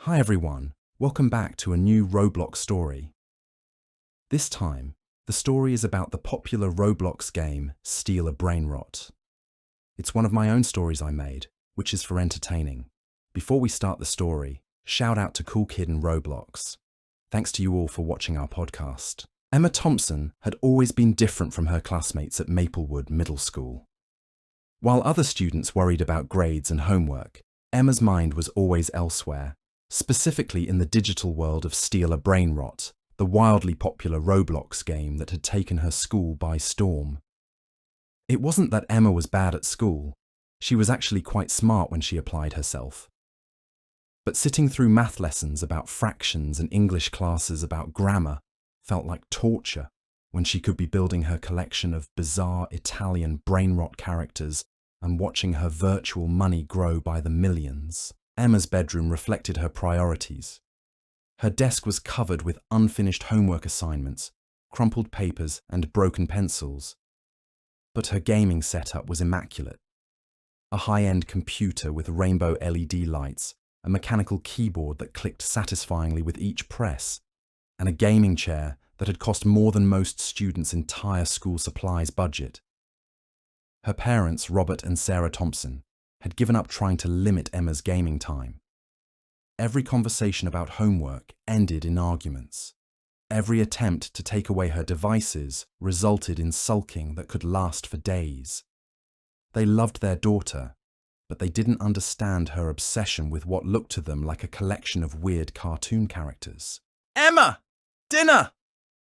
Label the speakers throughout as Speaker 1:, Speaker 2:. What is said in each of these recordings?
Speaker 1: Hi everyone, welcome back to a new Roblox story. This time, the story is about the popular Roblox game STEAL A BRAINROT. It's one of my own stories I made, which is for entertaining. Before we start the story, shout out to Cool Kid in Roblox. Thanks to you all for watching our podcast. Emma Thompson had always been different from her classmates at Maplewood Middle School. While other students worried about grades and homework, Emma's mind was always elsewhere. Specifically in the digital world of STEAL A BRAINROT, the wildly popular Roblox game that had taken her school by storm. It wasn't that Emma was bad at school. She was actually quite smart when she applied herself. But sitting through math lessons about fractions and English classes about grammar felt like torture when she could be building her collection of bizarre Italian brainrot characters and watching her virtual money grow by the millions. Emma's bedroom reflected her priorities. Her desk was covered with unfinished homework assignments, crumpled papers, and broken pencils. But her gaming setup was immaculate. A high-end computer with rainbow LED lights, a mechanical keyboard that clicked satisfyingly with each press, and a gaming chair that had cost more than most students' entire school supplies budget. Her parents, Robert and Sarah Thompson, had given up trying to limit Emma's gaming time. Every conversation about homework ended in arguments. Every attempt to take away her devices resulted in sulking that could last for days. They loved their daughter, but they didn't understand her obsession with what looked to them like a collection of weird cartoon characters. "Emma! Dinner!"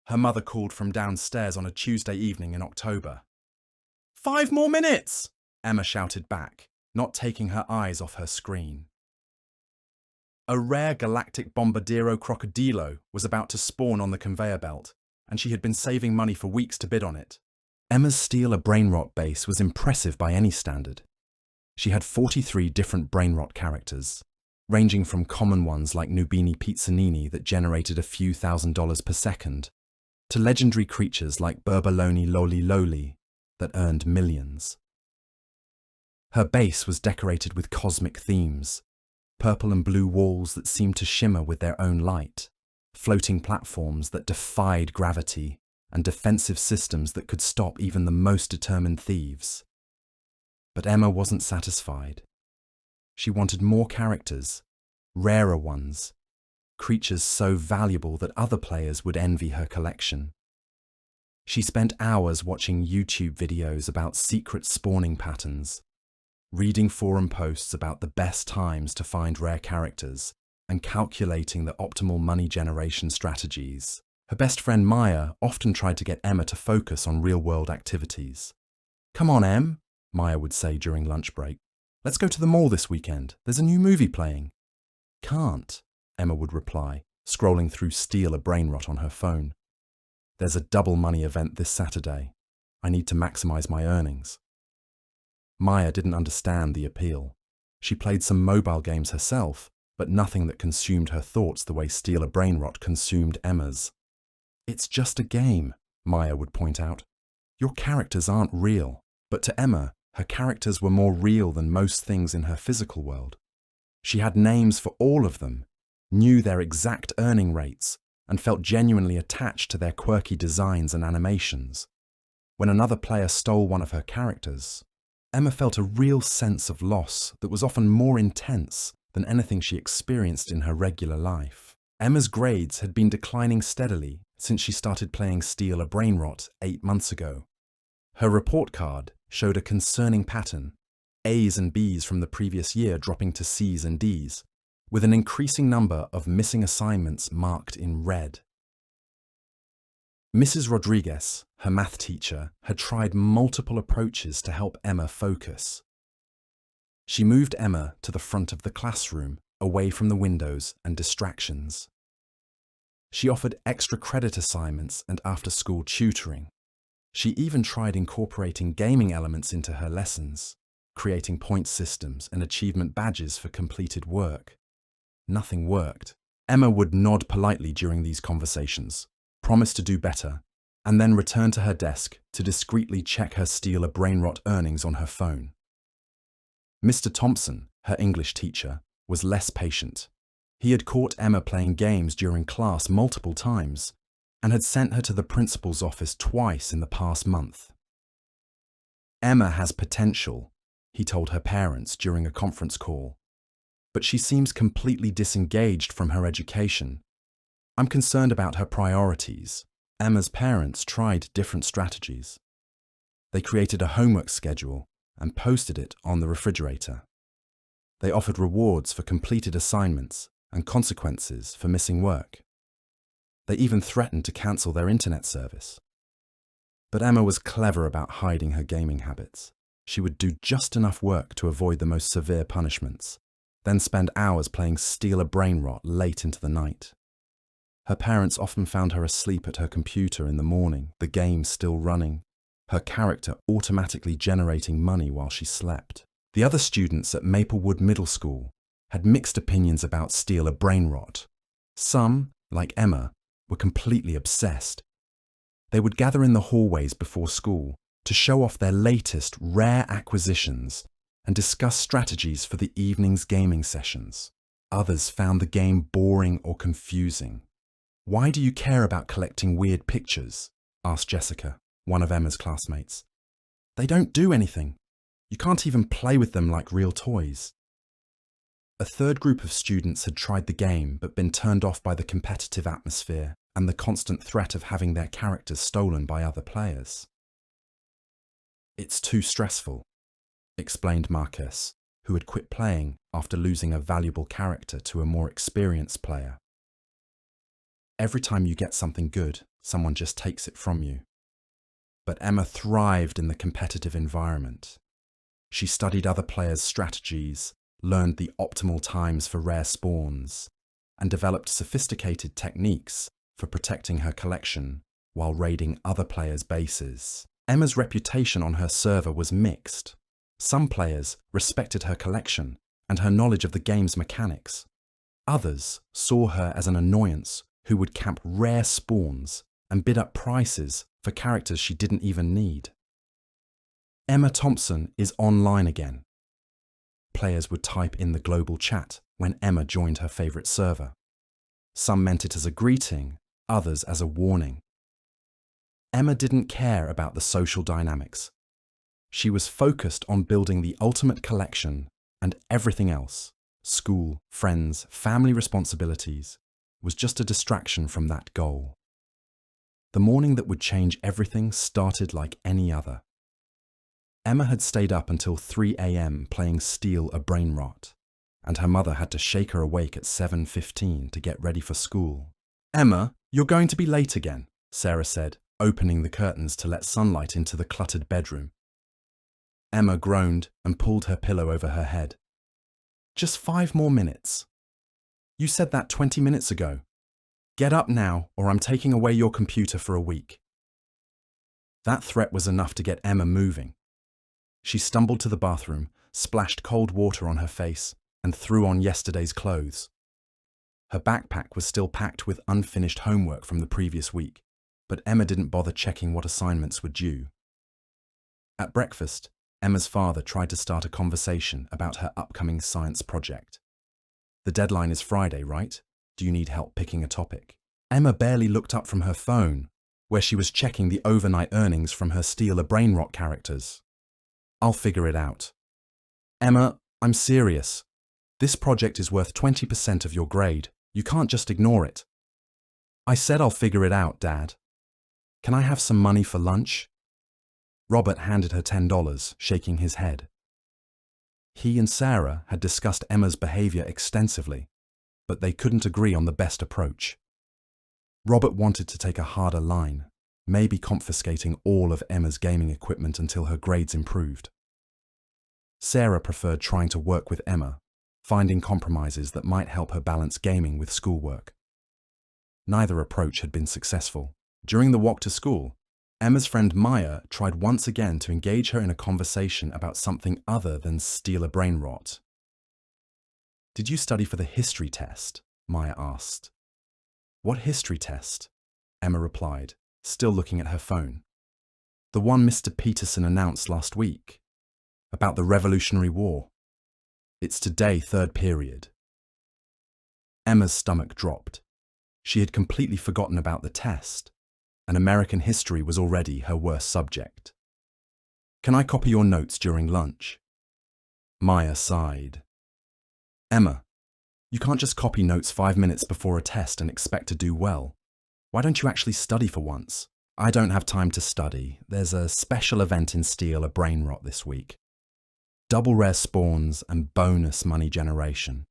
Speaker 1: her mother called from downstairs on a Tuesday evening in October. "5 more minutes!" Emma shouted back, not taking her eyes off her screen. A rare galactic bombardiro crocodilo was about to spawn on the conveyor belt, and she had been saving money for weeks to bid on it. Emma's STEAL A BRAINROT base was impressive by any standard. She had 43 different brainrot characters, ranging from common ones like Nubini Pizzanini that generated a few $1,000s per second, to legendary creatures like Burbaloni Loli Loli that earned millions. Her base was decorated with cosmic themes, purple and blue walls that seemed to shimmer with their own light, floating platforms that defied gravity, and defensive systems that could stop even the most determined thieves. But Emma wasn't satisfied. She wanted more characters, rarer ones, creatures so valuable that other players would envy her collection. She spent hours watching YouTube videos about secret spawning patterns, reading forum posts about the best times to find rare characters, and calculating the optimal money generation strategies. Her best friend Maya often tried to get Emma to focus on real-world activities. "Come on, Em," Maya would say during lunch break. "Let's go to the mall this weekend. There's a new movie playing." "Can't," Emma would reply, scrolling through STEAL A BRAINROT on her phone. "There's a double money event this Saturday. I need to maximize my earnings." Maya didn't understand the appeal. She played some mobile games herself, but nothing that consumed her thoughts the way STEAL A BRAINROT consumed Emma's. "It's just a game," Maya would point out. "Your characters aren't real." But to Emma, her characters were more real than most things in her physical world. She had names for all of them, knew their exact earning rates, and felt genuinely attached to their quirky designs and animations. When another player stole one of her characters, Emma felt a real sense of loss that was often more intense than anything she experienced in her regular life. Emma's grades had been declining steadily since she started playing STEAL A BRAINROT 8 months ago. Her report card showed a concerning pattern, A's and B's from the previous year dropping to C's and D's, with an increasing number of missing assignments marked in red. Mrs. Rodriguez, her math teacher, had tried multiple approaches to help Emma focus. She moved Emma to the front of the classroom, away from the windows and distractions. She offered extra credit assignments and after-school tutoring. She even tried incorporating gaming elements into her lessons, creating point systems and achievement badges for completed work. Nothing worked. Emma would nod politely during these conversations, promise to do better, and then return to her desk to discreetly check her STEAL A BRAINROT earnings on her phone. Mr. Thompson, her English teacher, was less patient. He had caught Emma playing games during class multiple times and had sent her to the principal's office twice in the past month. Emma has potential, he told her parents during a conference call, but she seems completely disengaged from her education. I'm concerned about her priorities. Emma's parents tried different strategies. They created a homework schedule and posted it on the refrigerator. They offered rewards for completed assignments and consequences for missing work. They even threatened to cancel their internet service. But Emma was clever about hiding her gaming habits. She would do just enough work to avoid the most severe punishments, then spend hours playing STEAL A BRAINROT late into the night. Her parents often found her asleep at her computer in the morning, the game still running, her character automatically generating money while she slept. The other students at Maplewood Middle School had mixed opinions about STEAL A BRAINROT. Some, like Emma, were completely obsessed. They would gather in the hallways before school to show off their latest rare acquisitions and discuss strategies for the evening's gaming sessions. Others found the game boring or confusing. "Why do you care about collecting weird pictures?" asked Jessica, one of Emma's classmates. "They don't do anything. You can't even play with them like real toys." A third group of students had tried the game but been turned off by the competitive atmosphere and the constant threat of having their characters stolen by other players. "It's too stressful," explained Marcus, who had quit playing after losing a valuable character to a more experienced player. "Every time you get something good, someone just takes it from you." But Emma thrived in the competitive environment. She studied other players' strategies, learned the optimal times for rare spawns, and developed sophisticated techniques for protecting her collection while raiding other players' bases. Emma's reputation on her server was mixed. Some players respected her collection and her knowledge of the game's mechanics. Others saw her as an annoyance who would camp rare spawns and bid up prices for characters she didn't even need. "Emma Thompson is online again." Players would type in the global chat when Emma joined her favourite server. Some meant it as a greeting, others as a warning. Emma didn't care about the social dynamics. She was focused on building the ultimate collection, and everything else, school, friends, family responsibilities, was just a distraction from that goal. The morning that would change everything started like any other. Emma had stayed up until 3 a.m. playing STEAL A BRAINROT, and her mother had to shake her awake at 7:15 to get ready for school. "Emma, you're going to be late again," Sarah said, opening the curtains to let sunlight into the cluttered bedroom. Emma groaned and pulled her pillow over her head. "Just 5 more minutes. You said that 20 minutes ago. Get up now, or I'm taking away your computer for a week." That threat was enough to get Emma moving. She stumbled to the bathroom, splashed cold water on her face, and threw on yesterday's clothes. Her backpack was still packed with unfinished homework from the previous week, but Emma didn't bother checking what assignments were due. At breakfast, Emma's father tried to start a conversation about her upcoming science project. "The deadline is Friday, right? Do you need help picking a topic?" Emma barely looked up from her phone, where she was checking the overnight earnings from her STEAL A BRAINROT characters. "I'll figure it out." "Emma, I'm serious. This project is worth 20% of your grade. You can't just ignore it." "I said I'll figure it out, Dad. Can I have some money for lunch?" Robert handed her $10, shaking his head. He and Sarah had discussed Emma's behaviour extensively, but they couldn't agree on the best approach. Robert wanted to take a harder line, maybe confiscating all of Emma's gaming equipment until her grades improved. Sarah preferred trying to work with Emma, finding compromises that might help her balance gaming with schoolwork. Neither approach had been successful. During the walk to school, Emma's friend Maya tried once again to engage her in a conversation about something other than STEAL A BRAINROT. "Did you study for the history test?" Maya asked. "What history test?" Emma replied, still looking at her phone. "The one Mr. Peterson announced last week, about the Revolutionary War. It's today, third period." Emma's stomach dropped. She had completely forgotten about the test, and American history was already her worst subject. "Can I copy your notes during lunch?" Maya sighed. "Emma, you can't just copy notes 5 minutes before a test and expect to do well. Why don't you actually study for once?" "I don't have time to study. There's a special event in STEAL A BRAINROT this week. Double rare spawns and bonus money generation.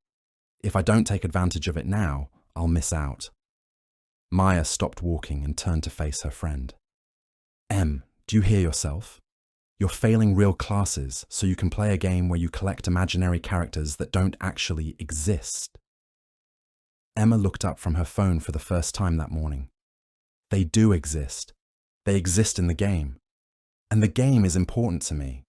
Speaker 1: If I don't take advantage of it now, I'll miss out." Maya stopped walking and turned to face her friend. "Em, do you hear yourself? You're failing real classes so you can play a game where you collect imaginary characters that don't actually exist." Emma looked up from her phone for the first time that morning. They do exist. They exist in the game. And the game is important to me.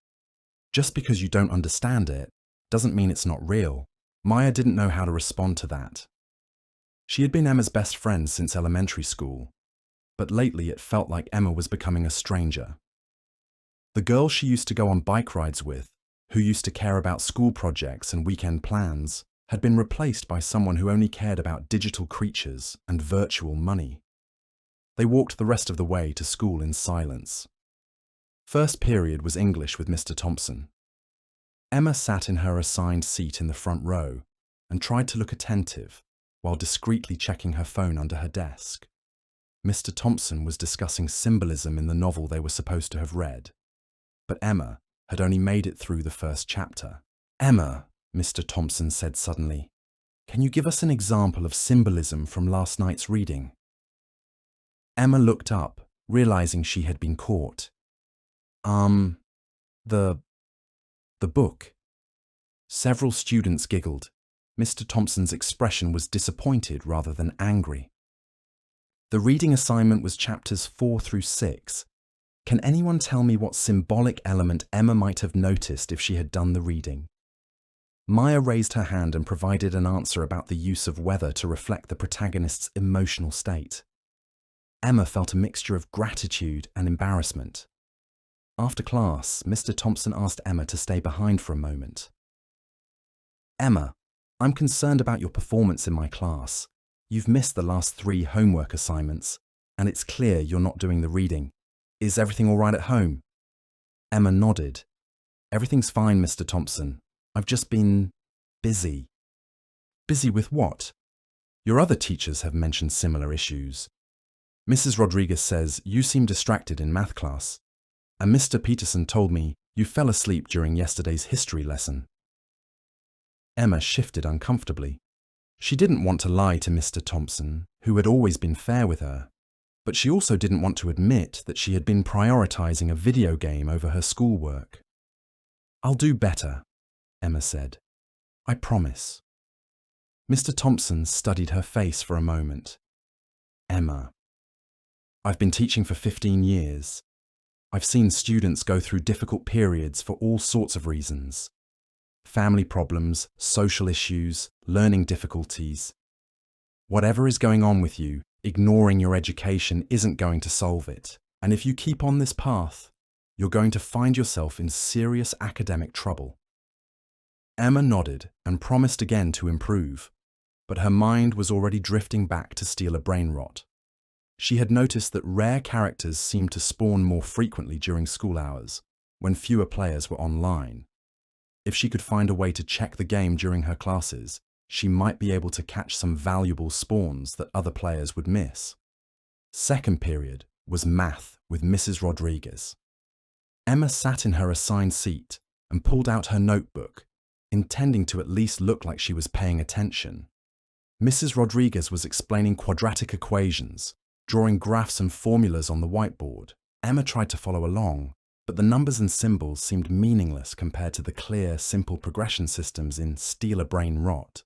Speaker 1: Just because you don't understand it doesn't mean it's not real. Maya didn't know how to respond to that. She had been Emma's best friend since elementary school, but lately it felt like Emma was becoming a stranger. The girl she used to go on bike rides with, who used to care about school projects and weekend plans, had been replaced by someone who only cared about digital creatures and virtual money. They walked the rest of the way to school in silence. First period was English with Mr. Thompson. Emma sat in her assigned seat in the front row and tried to look attentive while discreetly checking her phone under her desk. Mr. Thompson was discussing symbolism in the novel they were supposed to have read, but Emma had only made it through the first chapter. "Emma," Mr. Thompson said suddenly, "can you give us an example of symbolism from last night's reading?" Emma looked up, realizing she had been caught. The book." Several students giggled. Mr. Thompson's expression was disappointed rather than angry. "The reading assignment was chapters 4 through 6. Can anyone tell me what symbolic element Emma might have noticed if she had done the reading?" Maya raised her hand and provided an answer about the use of weather to reflect the protagonist's emotional state. Emma felt a mixture of gratitude and embarrassment. After class, Mr. Thompson asked Emma to stay behind for a moment. "Emma, I'm concerned about your performance in my class. You've missed the last 3 homework assignments, and it's clear you're not doing the reading. Is everything all right at home?" Emma nodded. "Everything's fine, Mr. Thompson. I've just been busy." "Busy with what? Your other teachers have mentioned similar issues. Mrs. Rodriguez says you seem distracted in math class, and Mr. Peterson told me you fell asleep during yesterday's history lesson." Emma shifted uncomfortably. She didn't want to lie to Mr. Thompson, who had always been fair with her, but she also didn't want to admit that she had been prioritizing a video game over her schoolwork. "I'll do better," Emma said. "I promise." Mr. Thompson studied her face for a moment. "Emma, I've been teaching for 15 years. I've seen students go through difficult periods for all sorts of reasons. Family problems, social issues, learning difficulties. Whatever is going on with you, ignoring your education isn't going to solve it. And if you keep on this path, you're going to find yourself in serious academic trouble." Emma nodded and promised again to improve, but her mind was already drifting back to STEAL A BRAINROT. She had noticed that rare characters seemed to spawn more frequently during school hours, when fewer players were online. If she could find a way to check the game during her classes, she might be able to catch some valuable spawns that other players would miss. Second period was math with Mrs. Rodriguez. Emma sat in her assigned seat and pulled out her notebook, intending to at least look like she was paying attention. Mrs. Rodriguez was explaining quadratic equations, drawing graphs and formulas on the whiteboard. Emma tried to follow along, but the numbers and symbols seemed meaningless compared to the clear, simple progression systems in STEAL A BRAINROT.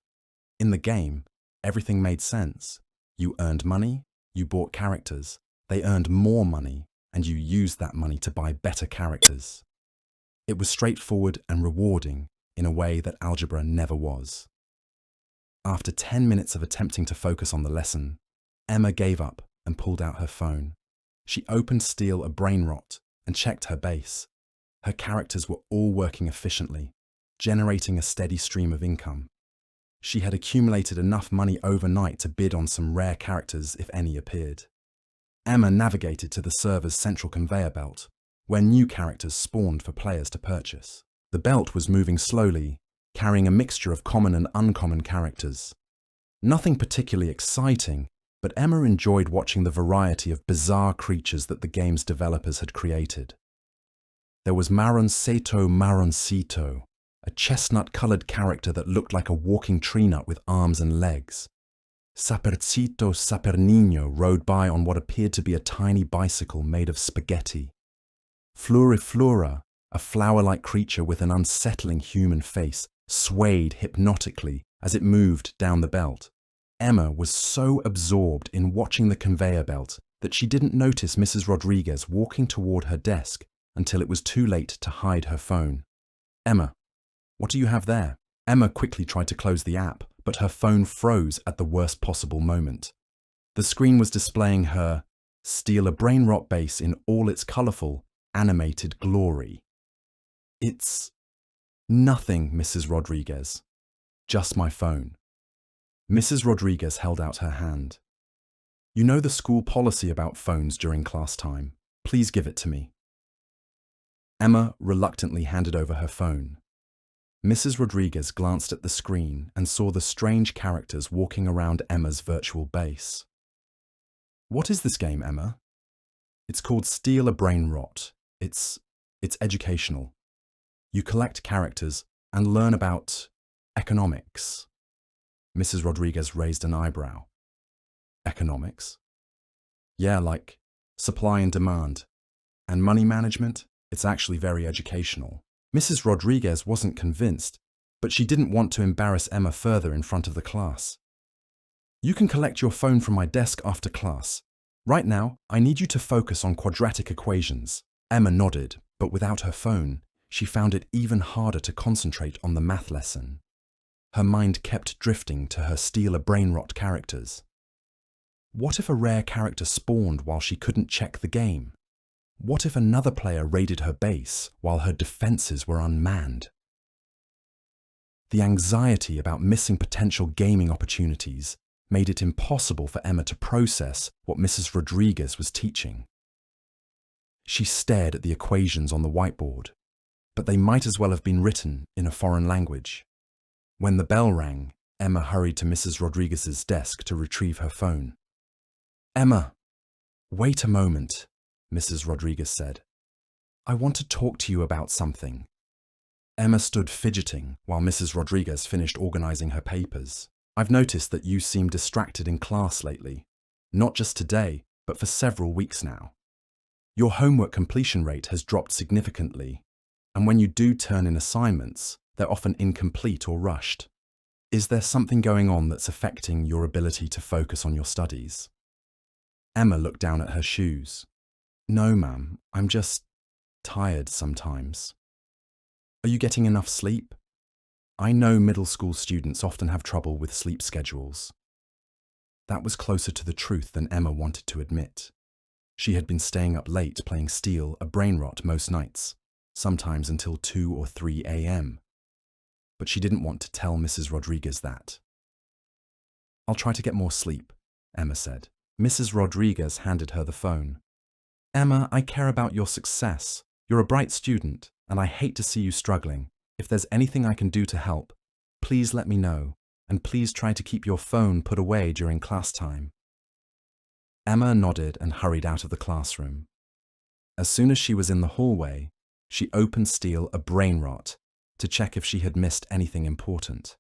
Speaker 1: In the game, everything made sense. You earned money, you bought characters, they earned more money, and you used that money to buy better characters. It was straightforward and rewarding in a way that algebra never was. After 10 minutes of attempting to focus on the lesson, Emma gave up and pulled out her phone. She opened STEAL A BRAINROT and checked her base. Her characters were all working efficiently, generating a steady stream of income. She had accumulated enough money overnight to bid on some rare characters if any appeared. Emma navigated to the server's central conveyor belt, where new characters spawned for players to purchase. The belt was moving slowly, carrying a mixture of common and uncommon characters. Nothing particularly exciting, but Emma enjoyed watching the variety of bizarre creatures that the game's developers had created. There was Marroncito, a chestnut-colored character that looked like a walking tree nut with arms and legs. Sapernino rode by on what appeared to be a tiny bicycle made of spaghetti. Fluriflura, a flower-like creature with an unsettling human face, swayed hypnotically as it moved down the belt. Emma was so absorbed in watching the conveyor belt that she didn't notice Mrs. Rodriguez walking toward her desk until it was too late to hide her phone. "Emma, what do you have there?" Emma quickly tried to close the app, but her phone froze at the worst possible moment. The screen was displaying her STEAL A BRAINROT base in all its colorful, animated glory. "It's nothing, Mrs. Rodriguez. Just my phone." Mrs. Rodriguez held out her hand. "You know the school policy about phones during class time. Please give it to me." Emma reluctantly handed over her phone. Mrs. Rodriguez glanced at the screen and saw the strange characters walking around Emma's virtual base. "What is this game, Emma?" "It's called STEAL A BRAINROT. It's educational. You collect characters and learn about economics." Mrs. Rodriguez raised an eyebrow. "Economics?" "Yeah, like supply and demand. And money management. It's actually very educational." Mrs. Rodriguez wasn't convinced, but she didn't want to embarrass Emma further in front of the class. "You can collect your phone from my desk after class. Right now, I need you to focus on quadratic equations." Emma nodded, but without her phone, she found it even harder to concentrate on the math lesson. Her mind kept drifting to her STEAL A BRAINROT characters. What if a rare character spawned while she couldn't check the game? What if another player raided her base while her defenses were unmanned? The anxiety about missing potential gaming opportunities made it impossible for Emma to process what Mrs. Rodriguez was teaching. She stared at the equations on the whiteboard, but they might as well have been written in a foreign language. When the bell rang, Emma hurried to Mrs. Rodriguez's desk to retrieve her phone. "Emma, wait a moment," Mrs. Rodriguez said. "I want to talk to you about something." Emma stood fidgeting while Mrs. Rodriguez finished organizing her papers. "I've noticed that you seem distracted in class lately. Not just today, but for several weeks now. Your homework completion rate has dropped significantly, and when you do turn in assignments, they're often incomplete or rushed. Is there something going on that's affecting your ability to focus on your studies?" Emma looked down at her shoes. "No, ma'am, I'm just tired sometimes." "Are you getting enough sleep?" "I know middle school students often have trouble with sleep schedules." That was closer to the truth than Emma wanted to admit. She had been staying up late playing STEAL A BRAINROT most nights, sometimes until 2 or 3 a.m. But she didn't want to tell Mrs. Rodriguez that. "I'll try to get more sleep," Emma said. Mrs. Rodriguez handed her the phone. "Emma, I care about your success. You're a bright student, and I hate to see you struggling. If there's anything I can do to help, please let me know, and please try to keep your phone put away during class time." Emma nodded and hurried out of the classroom. As soon as she was in the hallway, she opened STEAL A BRAINROT to check if she had missed anything important.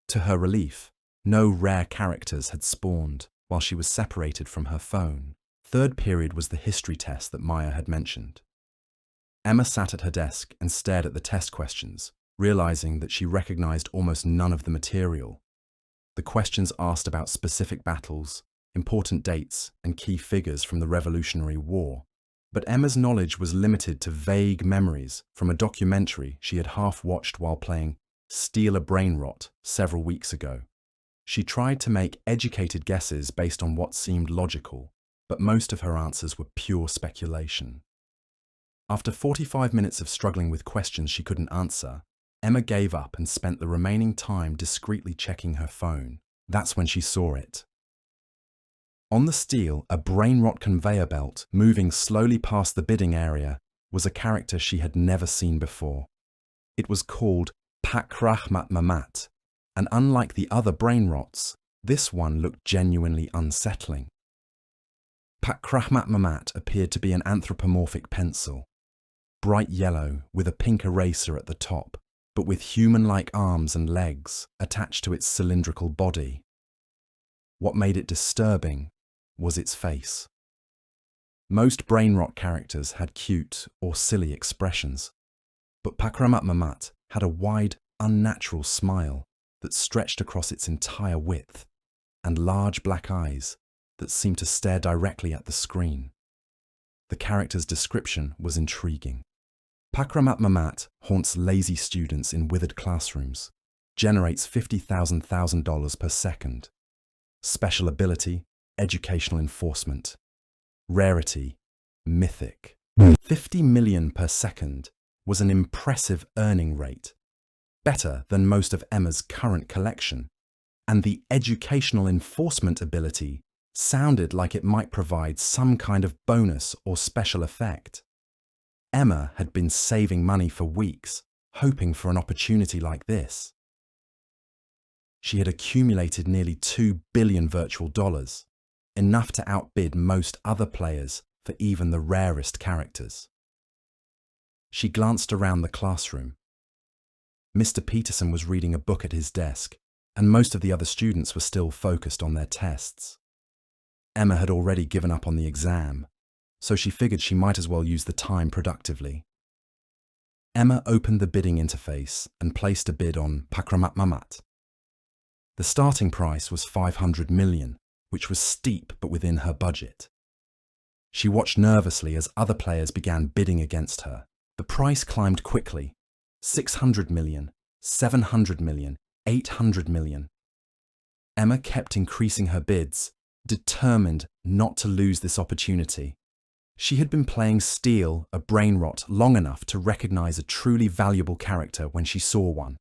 Speaker 1: To her relief, no rare characters had spawned while she was separated from her phone. Third period was the history test that Maya had mentioned. Emma sat at her desk and stared at the test questions, realizing that she recognized almost none of the material. The questions asked about specific battles, important dates, and key figures from the Revolutionary War. But Emma's knowledge was limited to vague memories from a documentary she had half-watched while playing STEAL A BRAINROT several weeks ago. She tried to make educated guesses based on what seemed logical, but most of her answers were pure speculation. After 45 minutes of struggling with questions she couldn't answer, Emma gave up and spent the remaining time discreetly checking her phone. That's when she saw it. On the STEAL A BRAINROT conveyor belt, moving slowly past the bidding area, was a character she had never seen before. It was called Pakrahmatmamat, and unlike the other brainrots, this one looked genuinely unsettling. Pakrahmatmamat appeared to be an anthropomorphic pencil, bright yellow with a pink eraser at the top, but with human-like arms and legs attached to its cylindrical body. What made it disturbing was its face. Most brainrot characters had cute or silly expressions, but Pakrahmatmamat had a wide, unnatural smile that stretched across its entire width, and large black eyes that seemed to stare directly at the screen. The character's description was intriguing. Pakrahmatmamat haunts lazy students in withered classrooms, generates $50,000 per second. Special ability, educational enforcement. Rarity, mythic. 50 million per second was an impressive earning rate, better than most of Emma's current collection, and the educational enforcement ability sounded like it might provide some kind of bonus or special effect. Emma had been saving money for weeks, hoping for an opportunity like this. She had accumulated nearly $2 billion virtual dollars, enough to outbid most other players for even the rarest characters. She glanced around the classroom. Mr. Peterson was reading a book at his desk, and most of the other students were still focused on their tests. Emma had already given up on the exam, so she figured she might as well use the time productively. Emma opened the bidding interface and placed a bid on Pakrahmatmamat. The starting price was 500 million, which was steep but within her budget. She watched nervously as other players began bidding against her. The price climbed quickly. 600 million, 700 million, 800 million. Emma kept increasing her bids, determined not to lose this opportunity. She had been playing STEAL A BRAINROT long enough to recognize a truly valuable character when she saw one.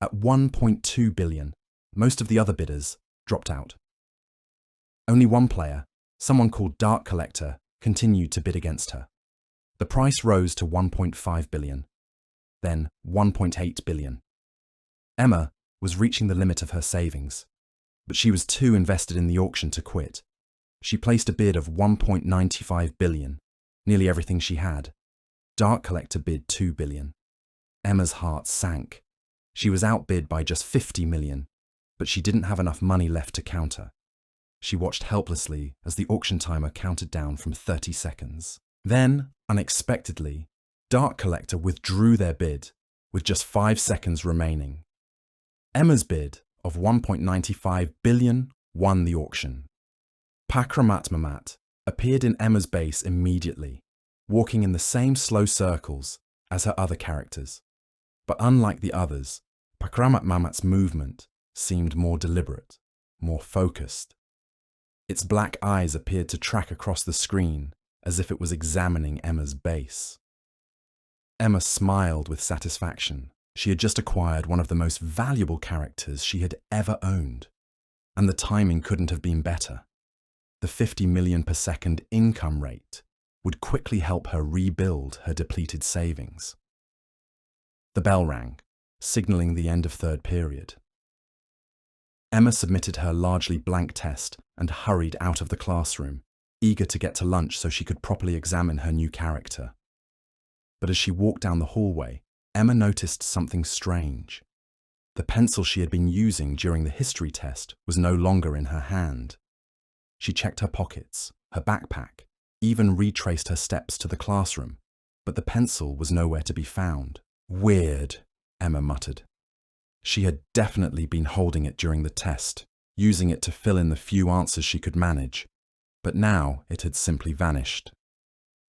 Speaker 1: At 1.2 billion, most of the other bidders dropped out. Only one player, someone called Dark Collector, continued to bid against her. The price rose to 1.5 billion, then 1.8 billion. Emma was reaching the limit of her savings, but she was too invested in the auction to quit. She placed a bid of 1.95 billion, nearly everything she had. Dark Collector bid 2 billion. Emma's heart sank. She was outbid by just 50 million, but she didn't have enough money left to counter. She watched helplessly as the auction timer counted down from 30 seconds. Then, unexpectedly, Dark Collector withdrew their bid with just 5 seconds remaining. Emma's bid of 1.95 billion won the auction. Pakrahmatmamat appeared in Emma's base immediately, walking in the same slow circles as her other characters. But unlike the others, Pakrahmatmamat's movement seemed more deliberate, more focused. Its black eyes appeared to track across the screen as if it was examining Emma's base. Emma smiled with satisfaction. She had just acquired one of the most valuable characters she had ever owned, and the timing couldn't have been better. The 50 million per second income rate would quickly help her rebuild her depleted savings. The bell rang, signaling the end of third period. Emma submitted her largely blank test and hurried out of the classroom, eager to get to lunch so she could properly examine her new character. But as she walked down the hallway, Emma noticed something strange. The pencil she had been using during the history test was no longer in her hand. She checked her pockets, her backpack, even retraced her steps to the classroom, but the pencil was nowhere to be found. Weird, Emma muttered. She had definitely been holding it during the test, using it to fill in the few answers she could manage, but now it had simply vanished.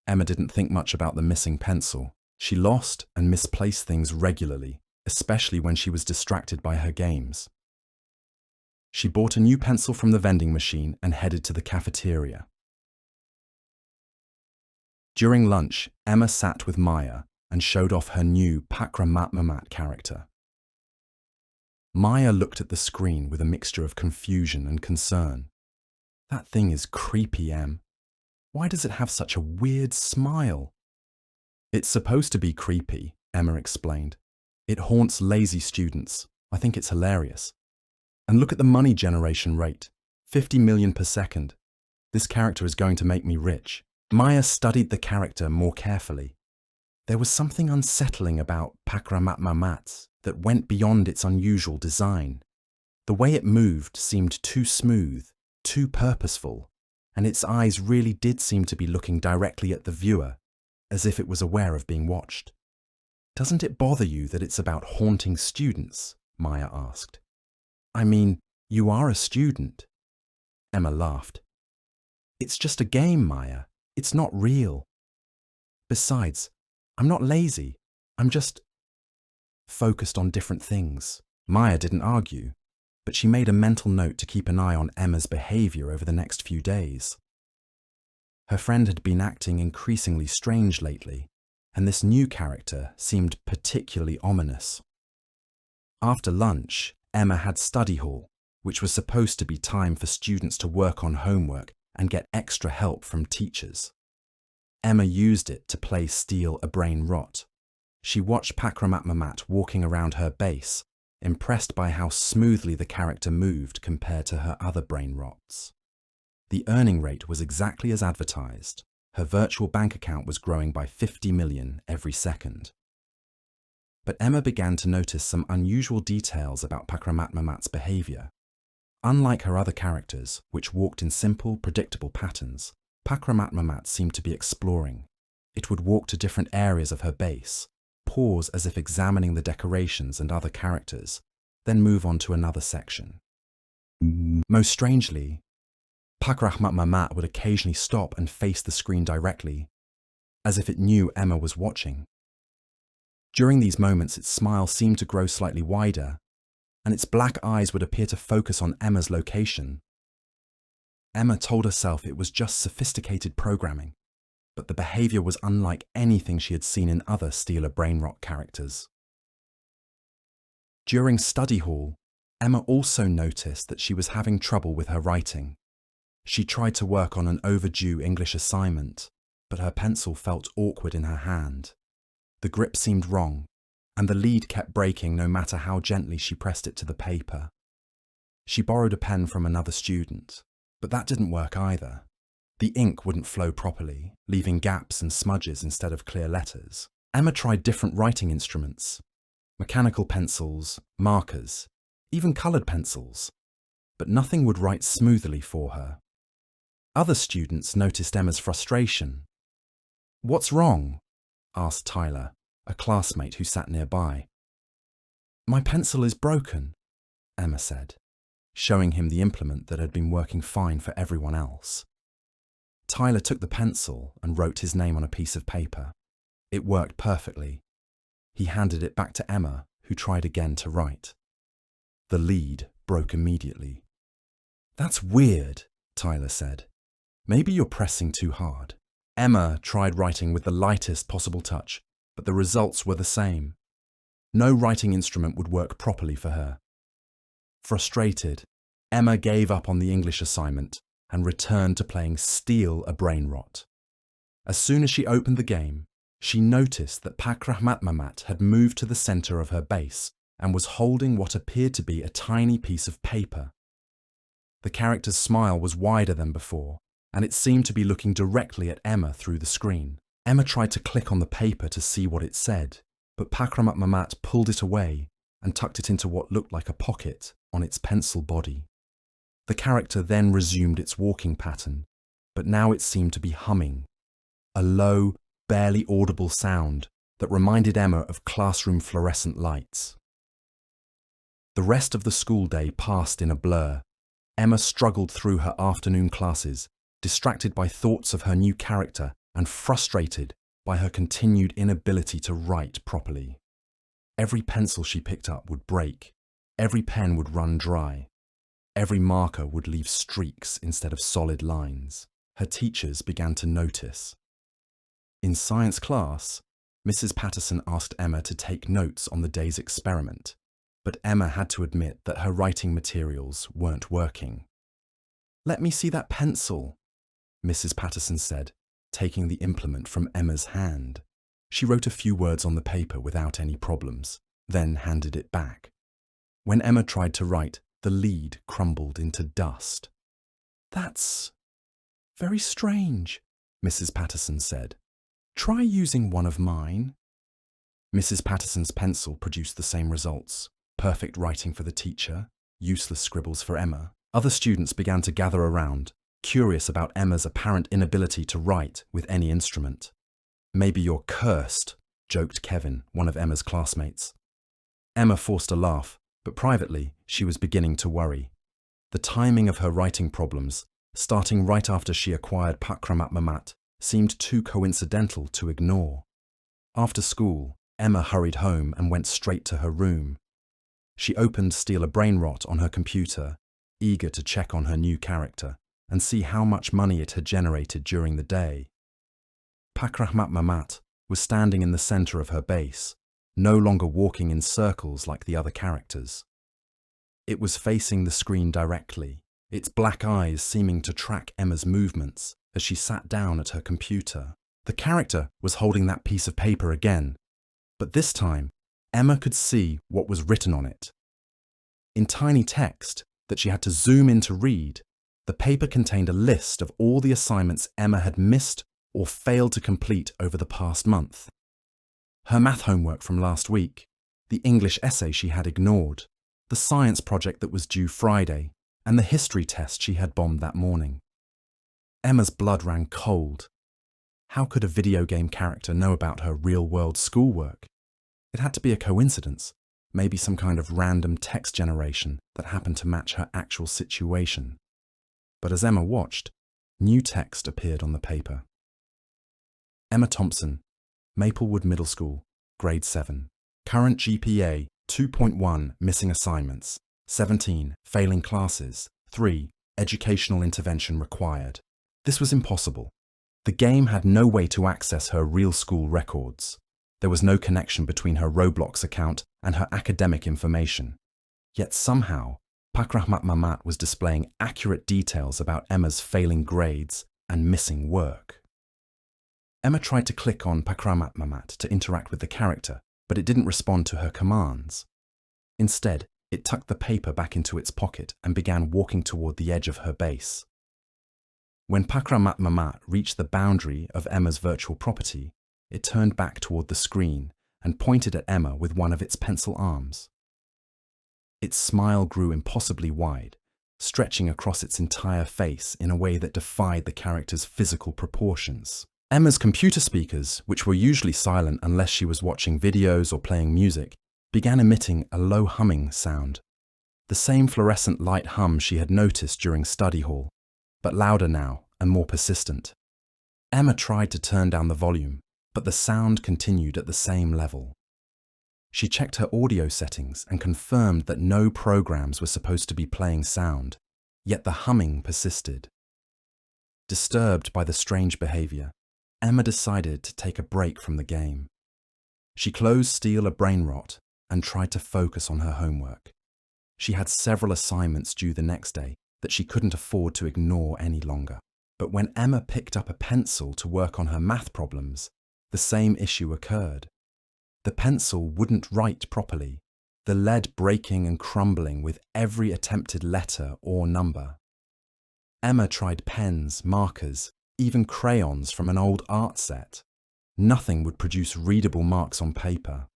Speaker 1: Emma didn't think much about the missing pencil. She lost and misplaced things regularly, especially when she was distracted by her games. She bought a new pencil from the vending machine and headed to the cafeteria. During lunch, Emma sat with Maya, and showed off her new Pakrahmatmamat character. Maya looked at the screen with a mixture of confusion and concern. That thing is creepy, Em. Why does it have such a weird smile? It's supposed to be creepy, Emma explained. It haunts lazy students. I think it's hilarious. And look at the money generation rate. 50 million per second. This character is going to make me rich. Maya studied the character more carefully. There was something unsettling about Pakrahmatmamat that went beyond its unusual design. The way it moved seemed too smooth, too purposeful, and its eyes really did seem to be looking directly at the viewer, as if it was aware of being watched. Doesn't it bother you that it's about haunting students? Maya asked. I mean, you are a student. Emma laughed. It's just a game, Maya. It's not real. Besides, I'm not lazy. I'm just focused on different things. Maya didn't argue, but she made a mental note to keep an eye on Emma's behavior over the next few days. Her friend had been acting increasingly strange lately, and this new character seemed particularly ominous. After lunch, Emma had study hall, which was supposed to be time for students to work on homework and get extra help from teachers. Emma used it to play STEAL A BRAINROT. She watched Pakrahmatmamat walking around her base, impressed by how smoothly the character moved compared to her other brainrots. The earning rate was exactly as advertised. Her virtual bank account was growing by 50 million every second. But Emma began to notice some unusual details about Pakrahmatmamat's behavior. Unlike her other characters, which walked in simple, predictable patterns, Pakrahmatmamat seemed to be exploring. It would walk to different areas of her base, pause as if examining the decorations and other characters, then move on to another section. Most strangely, Pakrahmatmamat would occasionally stop and face the screen directly, as if it knew Emma was watching. During these moments, its smile seemed to grow slightly wider, and its black eyes would appear to focus on Emma's location. Emma told herself it was just sophisticated programming, but the behavior was unlike anything she had seen in other STEAL A BRAINROT characters. During study hall, Emma also noticed that she was having trouble with her writing. She tried to work on an overdue English assignment, but her pencil felt awkward in her hand. The grip seemed wrong, and the lead kept breaking no matter how gently she pressed it to the paper. She borrowed a pen from another student, but that didn't work either. The ink wouldn't flow properly, leaving gaps and smudges instead of clear letters. Emma tried different writing instruments, mechanical pencils, markers, even coloured pencils, but nothing would write smoothly for her. Other students noticed Emma's frustration. "What's wrong?" asked Tyler, a classmate who sat nearby. "My pencil is broken," Emma said, showing him the implement that had been working fine for everyone else. Tyler took the pencil and wrote his name on a piece of paper. It worked perfectly. He handed it back to Emma, who tried again to write. The lead broke immediately. "That's weird," Tyler said. "Maybe you're pressing too hard." Emma tried writing with the lightest possible touch, but the results were the same. No writing instrument would work properly for her. Frustrated, Emma gave up on the English assignment and returned to playing STEAL A BRAINROT. As soon as she opened the game, she noticed that Pakrahmatmamat had moved to the centre of her base and was holding what appeared to be a tiny piece of paper. The character's smile was wider than before, and it seemed to be looking directly at Emma through the screen. Emma tried to click on the paper to see what it said, but Pakrahmatmamat pulled it away and tucked it into what looked like a pocket on its pencil body. The character then resumed its walking pattern, but now it seemed to be humming, a low, barely audible sound that reminded Emma of classroom fluorescent lights. The rest of the school day passed in a blur. Emma struggled through her afternoon classes, distracted by thoughts of her new character and frustrated by her continued inability to write properly. Every pencil she picked up would break, every pen would run dry, every marker would leave streaks instead of solid lines. Her teachers began to notice. In science class, Mrs. Patterson asked Emma to take notes on the day's experiment, but Emma had to admit that her writing materials weren't working. "Let me see that pencil," Mrs. Patterson said, taking the implement from Emma's hand. She wrote a few words on the paper without any problems, then handed it back. When Emma tried to write, the lead crumbled into dust. "That's very strange," Mrs. Patterson said. "Try using one of mine." Mrs. Patterson's pencil produced the same results. Perfect writing for the teacher, useless scribbles for Emma. Other students began to gather around, curious about Emma's apparent inability to write with any instrument. "Maybe you're cursed," joked Kevin, one of Emma's classmates. Emma forced a laugh, but privately she was beginning to worry. The timing of her writing problems, starting right after she acquired Pakrahmatmamat, seemed too coincidental to ignore. After school, Emma hurried home and went straight to her room. She opened STEAL A BRAINROT on her computer, eager to check on her new character and see how much money it had generated during the day. Pakrahmatmamat was standing in the center of her base, no longer walking in circles like the other characters. It was facing the screen directly, its black eyes seeming to track Emma's movements as she sat down at her computer. The character was holding that piece of paper again, but this time Emma could see what was written on it. In tiny text that she had to zoom in to read, the paper contained a list of all the assignments Emma had missed or failed to complete over the past month. Her math homework from last week, the English essay she had ignored, the science project that was due Friday, and the history test she had bombed that morning. Emma's blood ran cold. How could a video game character know about her real-world schoolwork? It had to be a coincidence, maybe some kind of random text generation that happened to match her actual situation. But as Emma watched, new text appeared on the paper. Emma Thompson, Maplewood Middle School, Grade 7. Current GPA 2.1, missing assignments. 17, failing classes. 3, educational intervention required. This was impossible. The game had no way to access her real school records. There was no connection between her Roblox account and her academic information. Yet somehow, Pakrahmatmamat was displaying accurate details about Emma's failing grades and missing work. Emma tried to click on Pakrahmatmamat to interact with the character, but it didn't respond to her commands. Instead, it tucked the paper back into its pocket and began walking toward the edge of her base. When Pakrahmatmamat reached the boundary of Emma's virtual property, it turned back toward the screen and pointed at Emma with one of its pencil arms. Its smile grew impossibly wide, stretching across its entire face in a way that defied the character's physical proportions. Emma's computer speakers, which were usually silent unless she was watching videos or playing music, began emitting a low humming sound. The same fluorescent light hum she had noticed during study hall, but louder now and more persistent. Emma tried to turn down the volume, but the sound continued at the same level. She checked her audio settings and confirmed that no programs were supposed to be playing sound, yet the humming persisted. Disturbed by the strange behavior, Emma decided to take a break from the game. She closed STEAL A BRAINROT and tried to focus on her homework. She had several assignments due the next day that she couldn't afford to ignore any longer. But when Emma picked up a pencil to work on her math problems, the same issue occurred. The pencil wouldn't write properly, the lead breaking and crumbling with every attempted letter or number. Emma tried pens, markers, even crayons from an old art set. Nothing would produce readable marks on paper.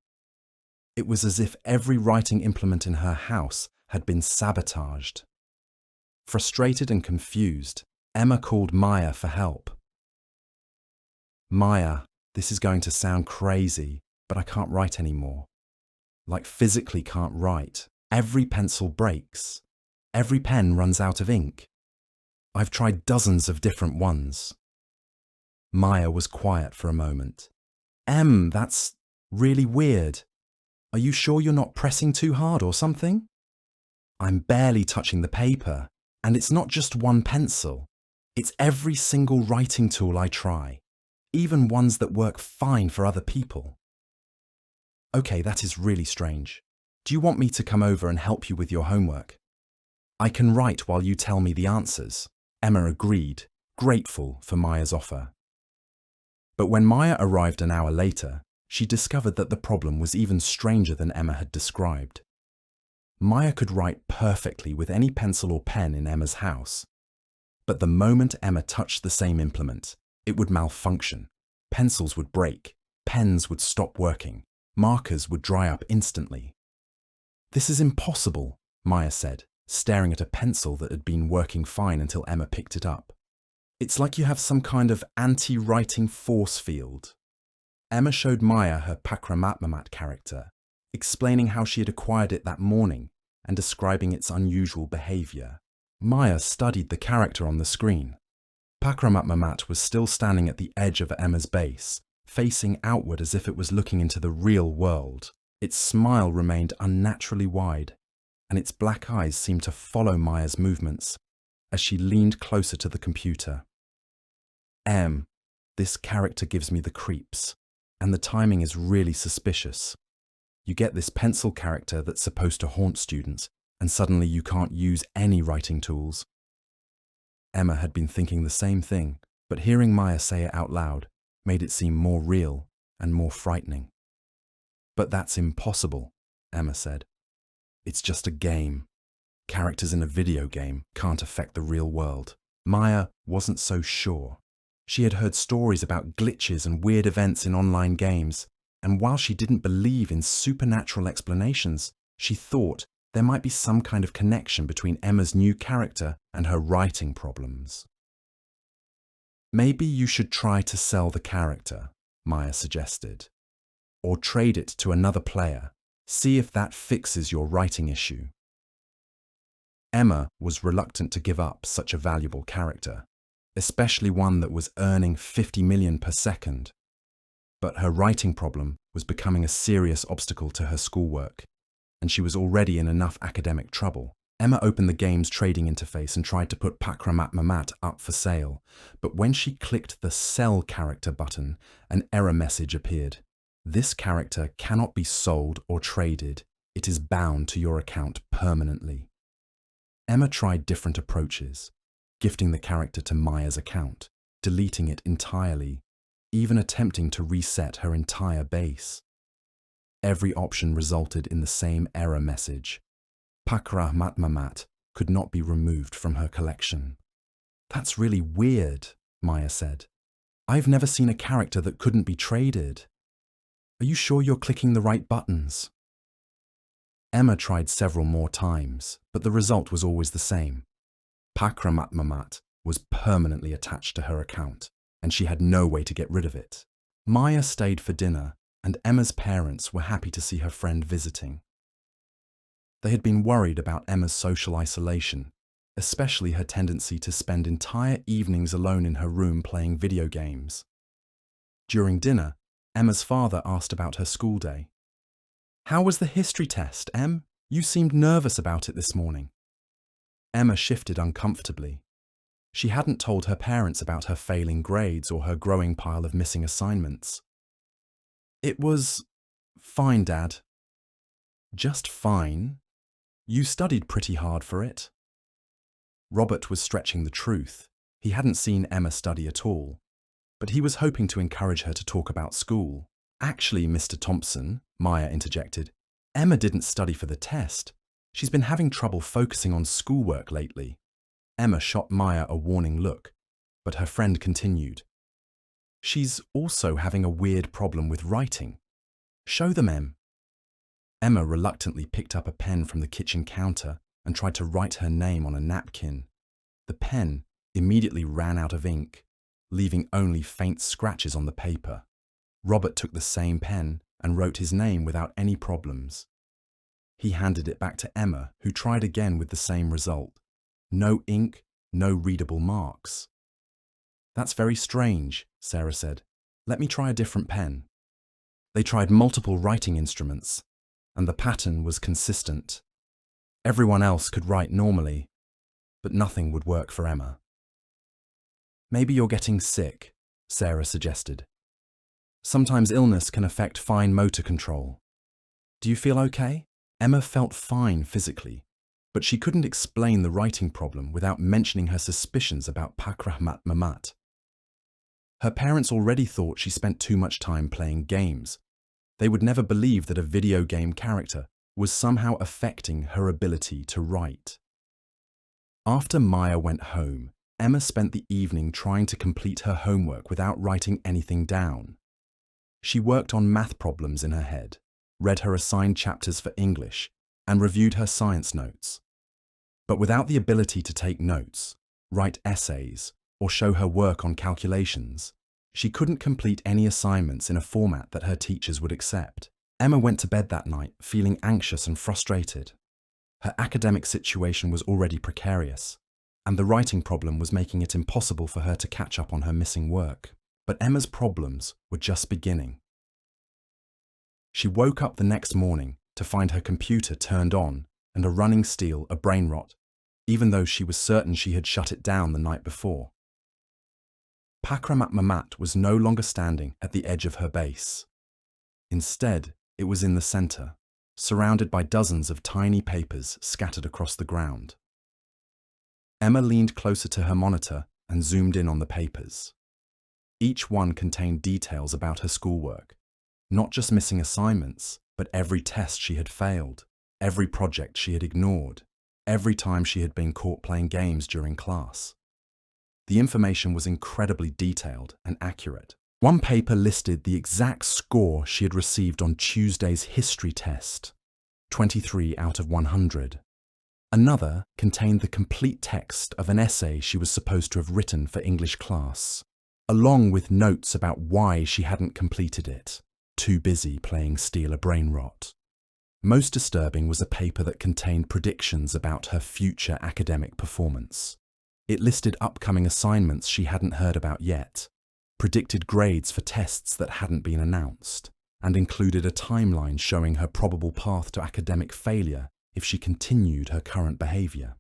Speaker 1: It was as if every writing implement in her house had been sabotaged. Frustrated and confused, Emma called Maya for help. "Maya, this is going to sound crazy, but I can't write anymore. Like physically can't write. Every pencil breaks. Every pen runs out of ink. I've tried dozens of different ones." Maya was quiet for a moment. That's really weird. Are you sure you're not pressing too hard or something?" "I'm barely touching the paper, and it's not just one pencil. It's every single writing tool I try, even ones that work fine for other people. Okay, that is really strange. Do you want me to come over and help you with your homework? I can write while you tell me the answers. Emma agreed, grateful for Maya's offer. But when Maya arrived an hour later, she discovered that the problem was even stranger than Emma had described. Maya could write perfectly with any pencil or pen in Emma's house. But the moment Emma touched the same implement, it would malfunction. Pencils would break, pens would stop working, markers would dry up instantly. "This is impossible," Maya said, staring at a pencil that had been working fine until Emma picked it up. "It's like you have some kind of anti-writing force field." Emma showed Maya her Pakrahmatmamat character, explaining how she had acquired it that morning and describing its unusual behavior. Maya studied the character on the screen. Pakrahmatmamat was still standing at the edge of Emma's base, facing outward as if it was looking into the real world. Its smile remained unnaturally wide, and its black eyes seemed to follow Maya's movements as she leaned closer to the computer. This character gives me the creeps, and the timing is really suspicious. You get this pencil character that's supposed to haunt students, and suddenly you can't use any writing tools." Emma had been thinking the same thing, but hearing Maya say it out loud made it seem more real and more frightening. "But that's impossible," Emma said. "It's just a game. Characters in a video game can't affect the real world." Maya wasn't so sure. She had heard stories about glitches and weird events in online games, and while she didn't believe in supernatural explanations, she thought there might be some kind of connection between Emma's new character and her writing problems. "Maybe you should try to sell the character," Maya suggested. "Or trade it to another player. See if that fixes your writing issue." Emma was reluctant to give up such a valuable character, especially one that was earning 50 million per second. But her writing problem was becoming a serious obstacle to her schoolwork, and she was already in enough academic trouble. Emma opened the game's trading interface and tried to put Pakrahmatmamat up for sale, but when she clicked the Sell Character button, an error message appeared. "This character cannot be sold or traded. It is bound to your account permanently." Emma tried different approaches, gifting the character to Maya's account, deleting it entirely, even attempting to reset her entire base. Every option resulted in the same error message. Pakrahmatmamat could not be removed from her collection. "That's really weird," Maya said. "I've never seen a character that couldn't be traded. Are you sure you're clicking the right buttons?" Emma tried several more times, but the result was always the same. Pakrahmatmamat was permanently attached to her account, and she had no way to get rid of it. Maya stayed for dinner, and Emma's parents were happy to see her friend visiting. They had been worried about Emma's social isolation, especially her tendency to spend entire evenings alone in her room playing video games. During dinner, Emma's father asked about her school day. "How was the history test, Em? You seemed nervous about it this morning." Emma shifted uncomfortably. She hadn't told her parents about her failing grades or her growing pile of missing assignments. "It was fine, Dad." "Just fine? You studied pretty hard for it." Robert was stretching the truth. He hadn't seen Emma study at all, but he was hoping to encourage her to talk about school. "Actually, Mr. Thompson," Maya interjected, "Emma didn't study for the test. She's been having trouble focusing on schoolwork lately." Emma shot Maya a warning look, but her friend continued. "She's also having a weird problem with writing. Show them, Em." Emma reluctantly picked up a pen from the kitchen counter and tried to write her name on a napkin. The pen immediately ran out of ink, leaving only faint scratches on the paper. Robert took the same pen and wrote his name without any problems. He handed it back to Emma, who tried again with the same result. No ink, no readable marks. "That's very strange," Sarah said. "Let me try a different pen." They tried multiple writing instruments, and the pattern was consistent. Everyone else could write normally, but nothing would work for Emma. "Maybe you're getting sick," Sarah suggested. "Sometimes illness can affect fine motor control. Do you feel okay? Emma felt fine physically, but she couldn't explain the writing problem without mentioning her suspicions about Pakrahmatmamat. Her parents already thought she spent too much time playing games. They would never believe that a video game character was somehow affecting her ability to write. After Maya went home, Emma spent the evening trying to complete her homework without writing anything down. She worked on math problems in her head, read her assigned chapters for English, and reviewed her science notes. But without the ability to take notes, write essays, or show her work on calculations, she couldn't complete any assignments in a format that her teachers would accept. Emma went to bed that night feeling anxious and frustrated. Her academic situation was already precarious, and the writing problem was making it impossible for her to catch up on her missing work. But Emma's problems were just beginning. She woke up the next morning to find her computer turned on and a running STEAL A BRAINROT, even though she was certain she had shut it down the night before. Pakrahmatmamat was no longer standing at the edge of her base. Instead, it was in the center, surrounded by dozens of tiny papers scattered across the ground. Emma leaned closer to her monitor and zoomed in on the papers. Each one contained details about her schoolwork, not just missing assignments, but every test she had failed, every project she had ignored, every time she had been caught playing games during class. The information was incredibly detailed and accurate. One paper listed the exact score she had received on Tuesday's history test, 23 out of 100. Another contained the complete text of an essay she was supposed to have written for English class, along with notes about why she hadn't completed it, too busy playing STEAL A BRAINROT. Most disturbing was a paper that contained predictions about her future academic performance. It listed upcoming assignments she hadn't heard about yet, predicted grades for tests that hadn't been announced, and included a timeline showing her probable path to academic failure if she continued her current behavior.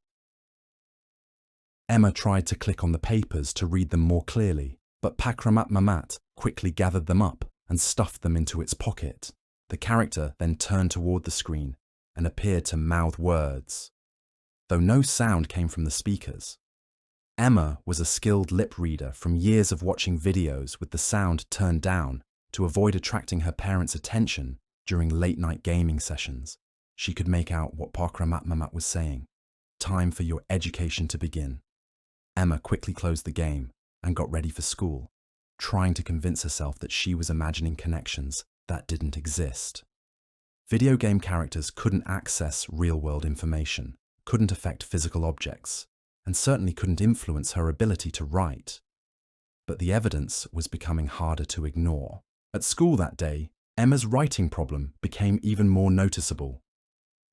Speaker 1: Emma tried to click on the papers to read them more clearly, but Pakrahmatmamat quickly gathered them up and stuffed them into its pocket. The character then turned toward the screen and appeared to mouth words, though no sound came from the speakers. Emma was a skilled lip reader from years of watching videos with the sound turned down to avoid attracting her parents' attention during late-night gaming sessions. She could make out what Pakrahmatmamat was saying. Time for your education to begin. Emma quickly closed the game and got ready for school, trying to convince herself that she was imagining connections that didn't exist. Video game characters couldn't access real-world information, couldn't affect physical objects, and certainly couldn't influence her ability to write. But the evidence was becoming harder to ignore. At school that day, Emma's writing problem became even more noticeable.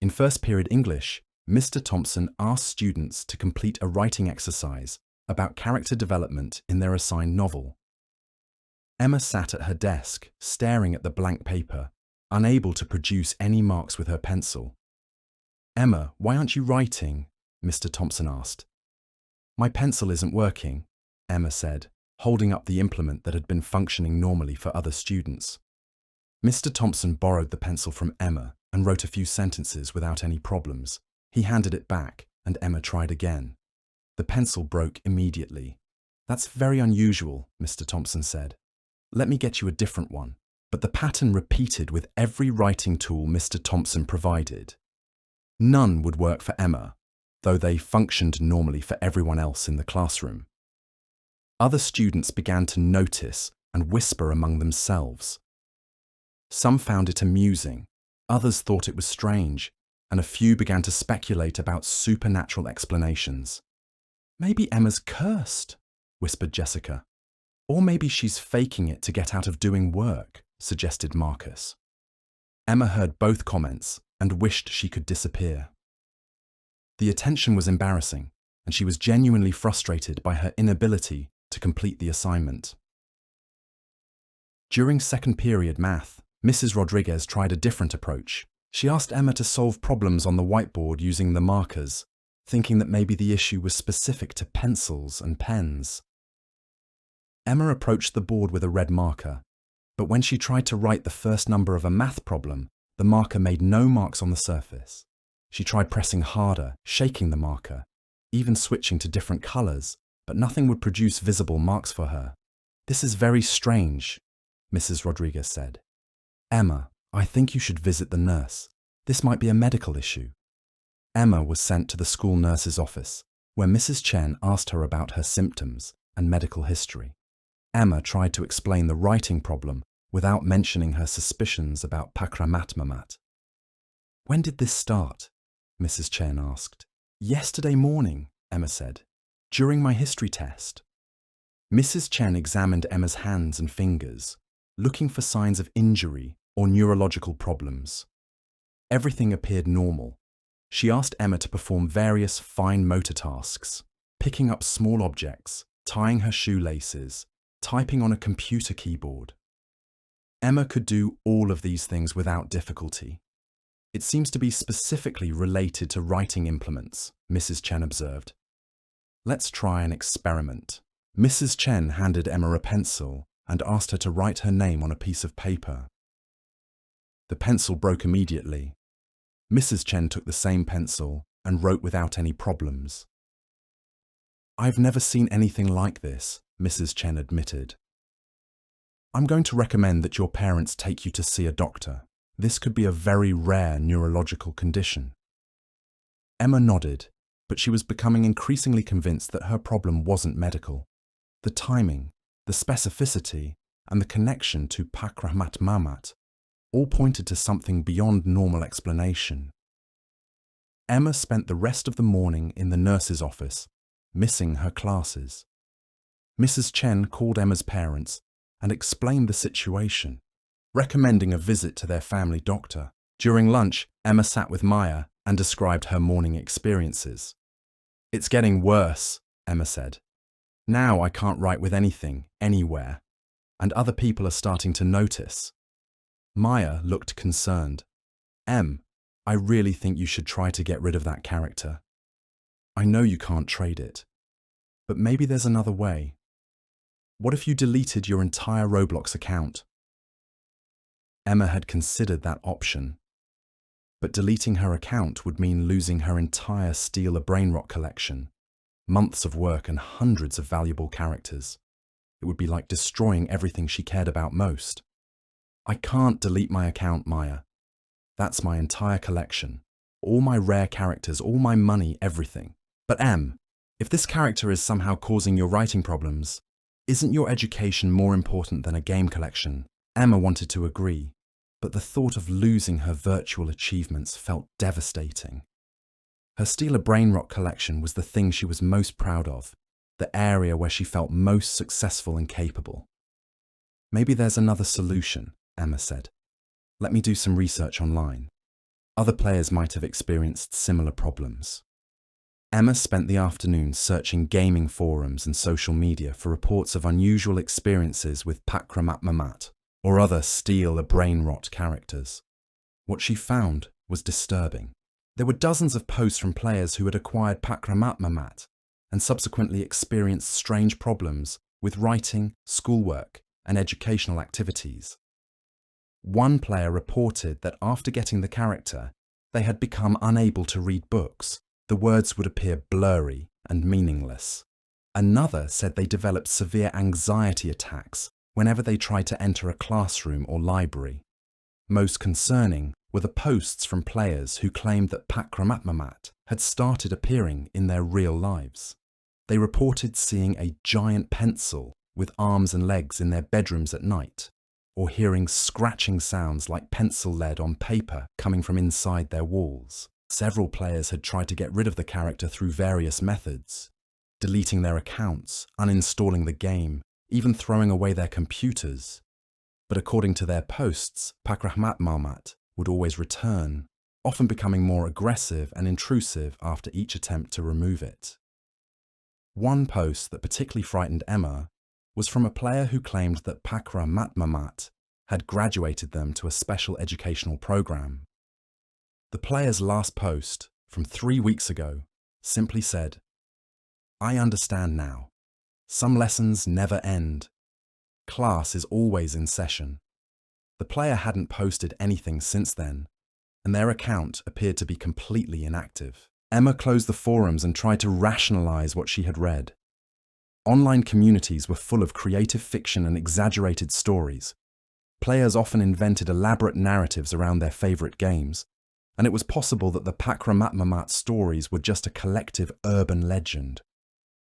Speaker 1: In first period English, Mr. Thompson asked students to complete a writing exercise about character development in their assigned novel. Emma sat at her desk, staring at the blank paper, unable to produce any marks with her pencil. "Emma, why aren't you writing?" Mr. Thompson asked. "My pencil isn't working," Emma said, holding up the implement that had been functioning normally for other students. Mr. Thompson borrowed the pencil from Emma and wrote a few sentences without any problems. He handed it back, and Emma tried again. The pencil broke immediately. "That's very unusual," Mr. Thompson said. "Let me get you a different one." But the pattern repeated with every writing tool Mr. Thompson provided. None would work for Emma, though they functioned normally for everyone else in the classroom. Other students began to notice and whisper among themselves. Some found it amusing, others thought it was strange, and a few began to speculate about supernatural explanations. "Maybe Emma's cursed," whispered Jessica. "Or maybe she's faking it to get out of doing work," suggested Marcus. Emma heard both comments and wished she could disappear. The attention was embarrassing, and she was genuinely frustrated by her inability to complete the assignment. During second period math, Mrs. Rodriguez tried a different approach. She asked Emma to solve problems on the whiteboard using the markers, thinking that maybe the issue was specific to pencils and pens. Emma approached the board with a red marker, but when she tried to write the first number of a math problem, The marker made no marks on the surface. She tried pressing harder, shaking the marker, even switching to different colors, but nothing would produce visible marks for her. "This is very strange," Mrs. Rodriguez said. "Emma, I think you should visit the nurse. This might be a medical issue." Emma was sent to the school nurse's office, where Mrs. Chen asked her about her symptoms and medical history. Emma tried to explain the writing problem without mentioning her suspicions about Pakrahmatmamat. "When did this start?" Mrs. Chen asked. "Yesterday morning," Emma said, "during my history test." Mrs. Chen examined Emma's hands and fingers, looking for signs of injury or neurological problems. Everything appeared normal. She asked Emma to perform various fine motor tasks, picking up small objects, tying her shoelaces, typing on a computer keyboard. Emma could do all of these things without difficulty. "It seems to be specifically related to writing implements," Mrs. Chen observed. "Let's try an experiment." Mrs. Chen handed Emma a pencil and asked her to write her name on a piece of paper. The pencil broke immediately. Mrs. Chen took the same pencil and wrote without any problems. "I've never seen anything like this," Mrs. Chen admitted. "I'm going to recommend that your parents take you to see a doctor. This could be a very rare neurological condition." Emma nodded, but she was becoming increasingly convinced that her problem wasn't medical. The timing, the specificity, and the connection to Pakrahmatmamat all pointed to something beyond normal explanation. Emma spent the rest of the morning in the nurse's office, missing her classes. Mrs. Chen called Emma's parents and explained the situation, recommending a visit to their family doctor. During lunch, Emma sat with Maya and described her morning experiences. "It's getting worse," Emma said. "Now I can't write with anything, anywhere, and other people are starting to notice." Maya looked concerned. I really think you should try to get rid of that character. I know you can't trade it, but maybe there's another way. What if you deleted your entire Roblox account?" Emma had considered that option, but deleting her account would mean losing her entire STEAL A BRAINROT collection, months of work and hundreds of valuable characters. It would be like destroying everything she cared about most. "I can't delete my account, Maya. That's my entire collection. All my rare characters, all my money, everything. But if this character is somehow causing your writing problems, isn't your education more important than a game collection?" Emma wanted to agree, but the thought of losing her virtual achievements felt devastating. Her STEAL A BRAINROT collection was the thing she was most proud of, the area where she felt most successful and capable. "Maybe there's another solution," Emma said. "Let me do some research online. Other players might have experienced similar problems." Emma spent the afternoon searching gaming forums and social media for reports of unusual experiences with Pakrahmatmamat or other STEAL A BRAINROT characters. What she found was disturbing. There were dozens of posts from players who had acquired Pakrahmatmamat and subsequently experienced strange problems with writing, schoolwork, and educational activities. One player reported that after getting the character, they had become unable to read books. The words would appear blurry and meaningless. Another said they developed severe anxiety attacks whenever they tried to enter a classroom or library. Most concerning were the posts from players who claimed that Pakrahmatmamat had started appearing in their real lives. They reported seeing a giant pencil with arms and legs in their bedrooms at night, or hearing scratching sounds like pencil lead on paper coming from inside their walls. Several players had tried to get rid of the character through various methods, deleting their accounts, uninstalling the game, even throwing away their computers. But according to their posts, Pakrahmatmamat would always return, often becoming more aggressive and intrusive after each attempt to remove it. One post that particularly frightened Emma was from a player who claimed that Pakrahmatmamat had graduated them to a special educational program. The player's last post, from 3 weeks ago, simply said, "I understand now. Some lessons never end. Class is always in session. The player hadn't posted anything since then, and their account appeared to be completely inactive. Emma closed the forums and tried to rationalize what she had read. Online communities were full of creative fiction and exaggerated stories. Players often invented elaborate narratives around their favorite games, and it was possible that the Pakrahmatmamat stories were just a collective urban legend.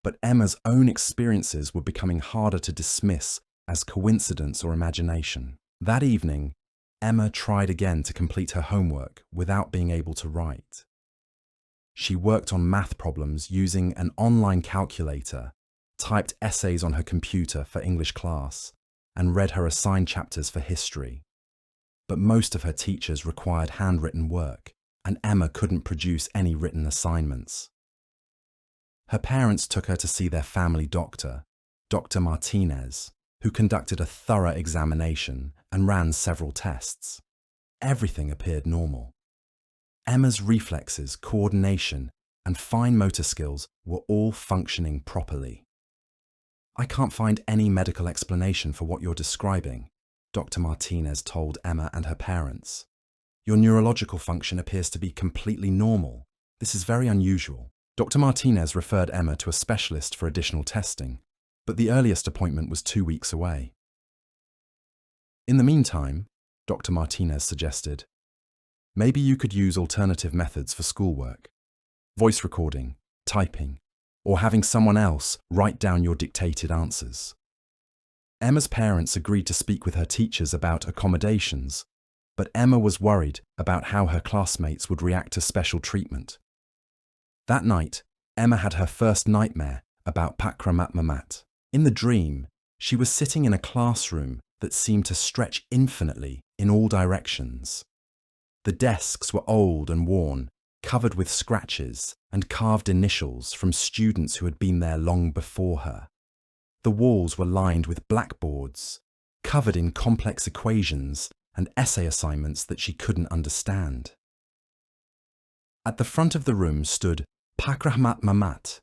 Speaker 1: But Emma's own experiences were becoming harder to dismiss as coincidence or imagination. That evening, Emma tried again to complete her homework without being able to write. She worked on math problems using an online calculator, typed essays on her computer for English class, and read her assigned chapters for history. But most of her teachers required handwritten work, and Emma couldn't produce any written assignments. Her parents took her to see their family doctor, Dr. Martinez, who conducted a thorough examination and ran several tests. Everything appeared normal. Emma's reflexes, coordination, and fine motor skills were all functioning properly. "I can't find any medical explanation for what you're describing," Dr. Martinez told Emma and her parents. "Your neurological function appears to be completely normal. This is very unusual." Dr. Martinez referred Emma to a specialist for additional testing, but the earliest appointment was 2 weeks away. In the meantime, Dr. Martinez suggested, maybe you could use alternative methods for schoolwork. Voice recording, typing, or having someone else write down your dictated answers. Emma's parents agreed to speak with her teachers about accommodations, but Emma was worried about how her classmates would react to special treatment. That night, Emma had her first nightmare about Pakrahmatmamat. In the dream, she was sitting in a classroom that seemed to stretch infinitely in all directions. The desks were old and worn, covered with scratches and carved initials from students who had been there long before her. The walls were lined with blackboards, covered in complex equations and essay assignments that she couldn't understand. At the front of the room stood Pakrahmatmamat,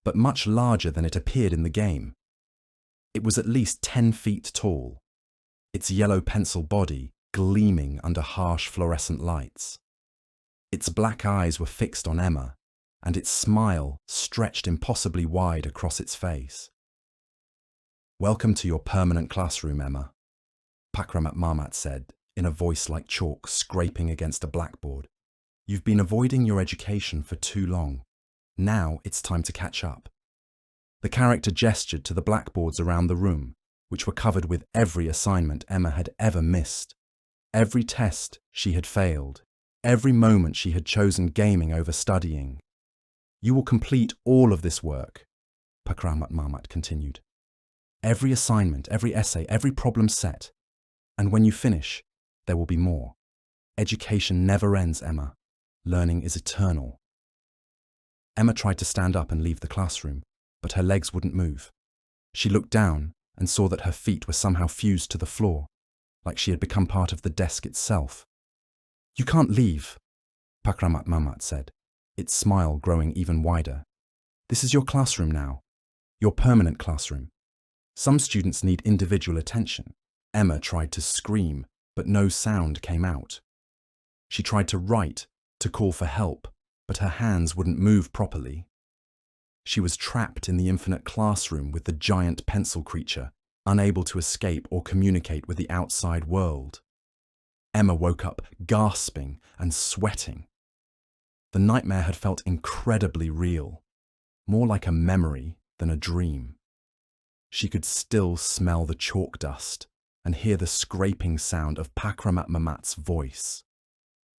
Speaker 1: but much larger than it appeared in the game. It was at least 10 feet tall, its yellow pencil body gleaming under harsh fluorescent lights. Its black eyes were fixed on Emma, and its smile stretched impossibly wide across its face. "Welcome to your permanent classroom, Emma," Pakrahmatmamat said in a voice like chalk scraping against a blackboard. "You've been avoiding your education for too long. Now it's time to catch up." The character gestured to the blackboards around the room, which were covered with every assignment Emma had ever missed, every test she had failed, every moment she had chosen gaming over studying. "You will complete all of this work," Pakrahmatmamat continued. "Every assignment, every essay, every problem set. And when you finish, there will be more. Education never ends, Emma. Learning is eternal." Emma tried to stand up and leave the classroom, but her legs wouldn't move. She looked down and saw that her feet were somehow fused to the floor, like she had become part of the desk itself. "You can't leave," Pakrahmatmamat said, its smile growing even wider. "This is your classroom now, your permanent classroom. Some students need individual attention." Emma tried to scream, but no sound came out. She tried to write, to call for help, but her hands wouldn't move properly. She was trapped in the infinite classroom with the giant pencil creature, unable to escape or communicate with the outside world. Emma woke up gasping and sweating. The nightmare had felt incredibly real, more like a memory than a dream. She could still smell the chalk dust and hear the scraping sound of Pakrahmatmamat's voice.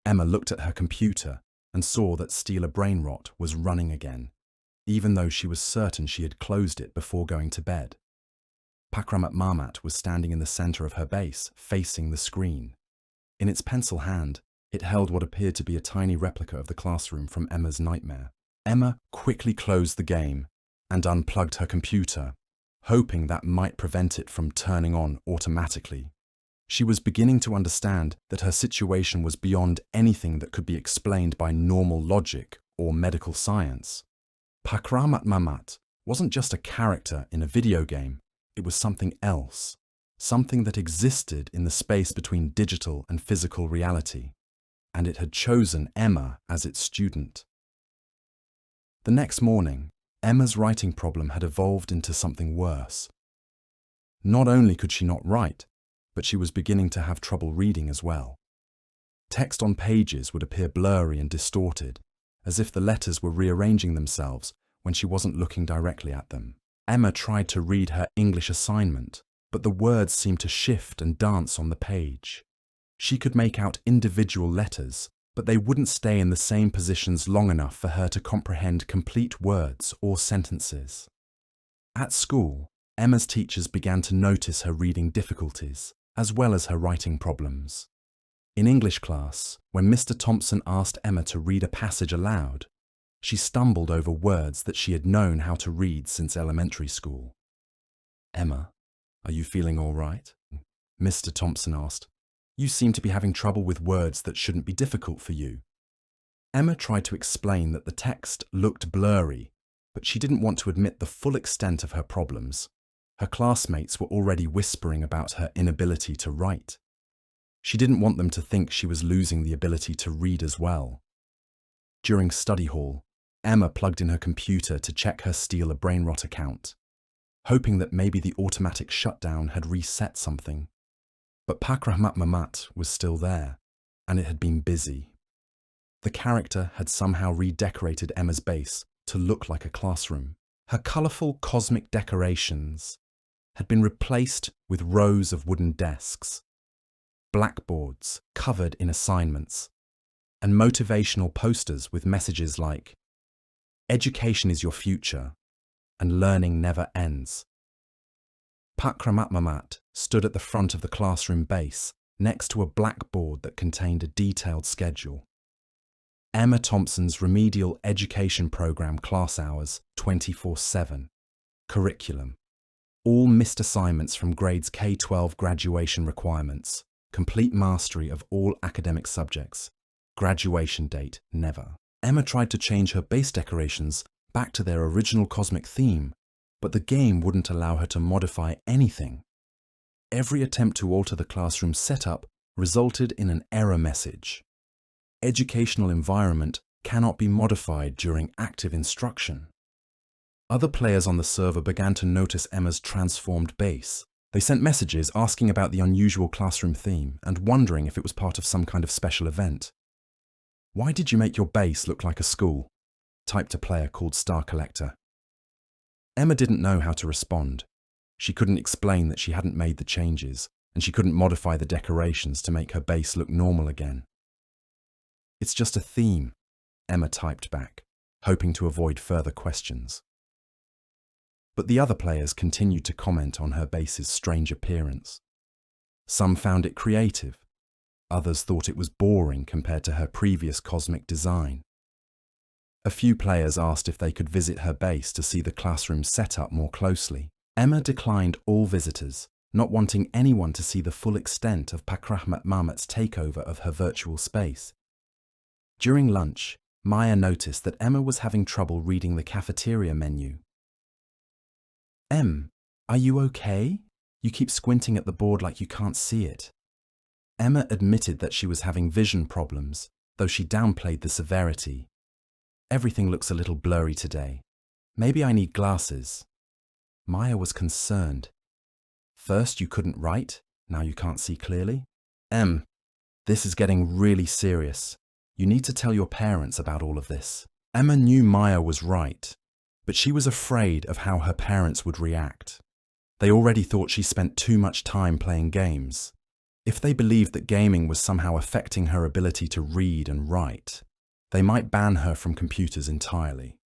Speaker 1: Emma looked at her computer and saw that STEAL A BRAINROT was running again, even though she was certain she had closed it before going to bed. Pakrahmatmamat was standing in the center of her base, facing the screen. In its pencil hand, it held what appeared to be a tiny replica of the classroom from Emma's nightmare. Emma quickly closed the game and unplugged her computer, hoping that might prevent it from turning on automatically. She was beginning to understand that her situation was beyond anything that could be explained by normal logic or medical science. Pakrahmatmamat wasn't just a character in a video game, it was something else. something that existed in the space between digital and physical reality, and it had chosen Emma as its student. The next morning, Emma's writing problem had evolved into something worse. Not only could she not write, but she was beginning to have trouble reading as well. Text on pages would appear blurry and distorted, as if the letters were rearranging themselves when she wasn't looking directly at them. Emma tried to read her English assignment, but the words seemed to shift and dance on the page. She could make out individual letters, but they wouldn't stay in the same positions long enough for her to comprehend complete words or sentences. At school, Emma's teachers began to notice her reading difficulties, as well as her writing problems. In English class, when Mr. Thompson asked Emma to read a passage aloud, she stumbled over words that she had known how to read since elementary school. "Emma, are you feeling all right?" Mr. Thompson asked. "You seem to be having trouble with words that shouldn't be difficult for you." Emma tried to explain that the text looked blurry, but she didn't want to admit the full extent of her problems. Her classmates were already whispering about her inability to write. She didn't want them to think she was losing the ability to read as well. During study hall, Emma plugged in her computer to check her STEAL A BRAINROT account, hoping that maybe the automatic shutdown had reset something. But Pakrahmatmamat was still there, and it had been busy. The character had somehow redecorated Emma's base to look like a classroom. Her colourful cosmic decorations had been replaced with rows of wooden desks, blackboards covered in assignments, and motivational posters with messages like, "Education is your future, and learning never ends." Pakrahmatmamat stood at the front of the classroom base, next to a blackboard that contained a detailed schedule. Emma Thompson's remedial education program class hours 24/7. Curriculum. All missed assignments from grades K-12 graduation requirements. Complete mastery of all academic subjects. Graduation date never. Emma tried to change her base decorations back to their original cosmic theme, but the game wouldn't allow her to modify anything. Every attempt to alter the classroom setup resulted in an error message. Educational environment cannot be modified during active instruction. Other players on the server began to notice Emma's transformed base. They sent messages asking about the unusual classroom theme and wondering if it was part of some kind of special event. "Why did you make your base look like a school?" typed a player called Star Collector. Emma didn't know how to respond. She couldn't explain that she hadn't made the changes, and she couldn't modify the decorations to make her base look normal again. "It's just a theme," Emma typed back, hoping to avoid further questions. But the other players continued to comment on her base's strange appearance. Some found it creative. Others thought it was boring compared to her previous cosmic design. A few players asked if they could visit her base to see the classroom setup more closely. Emma declined all visitors, not wanting anyone to see the full extent of Pakrahmatmamat's takeover of her virtual space. During lunch, Maya noticed that Emma was having trouble reading the cafeteria menu. "Em, are you okay? You keep squinting at the board like you can't see it." Emma admitted that she was having vision problems, though she downplayed the severity. "Everything looks a little blurry today. Maybe I need glasses." Maya was concerned. "First you couldn't write, now you can't see clearly? Em, this is getting really serious. You need to tell your parents about all of this." Emma knew Maya was right, but she was afraid of how her parents would react. They already thought she spent too much time playing games. If they believed that gaming was somehow affecting her ability to read and write, they might ban her from computers entirely.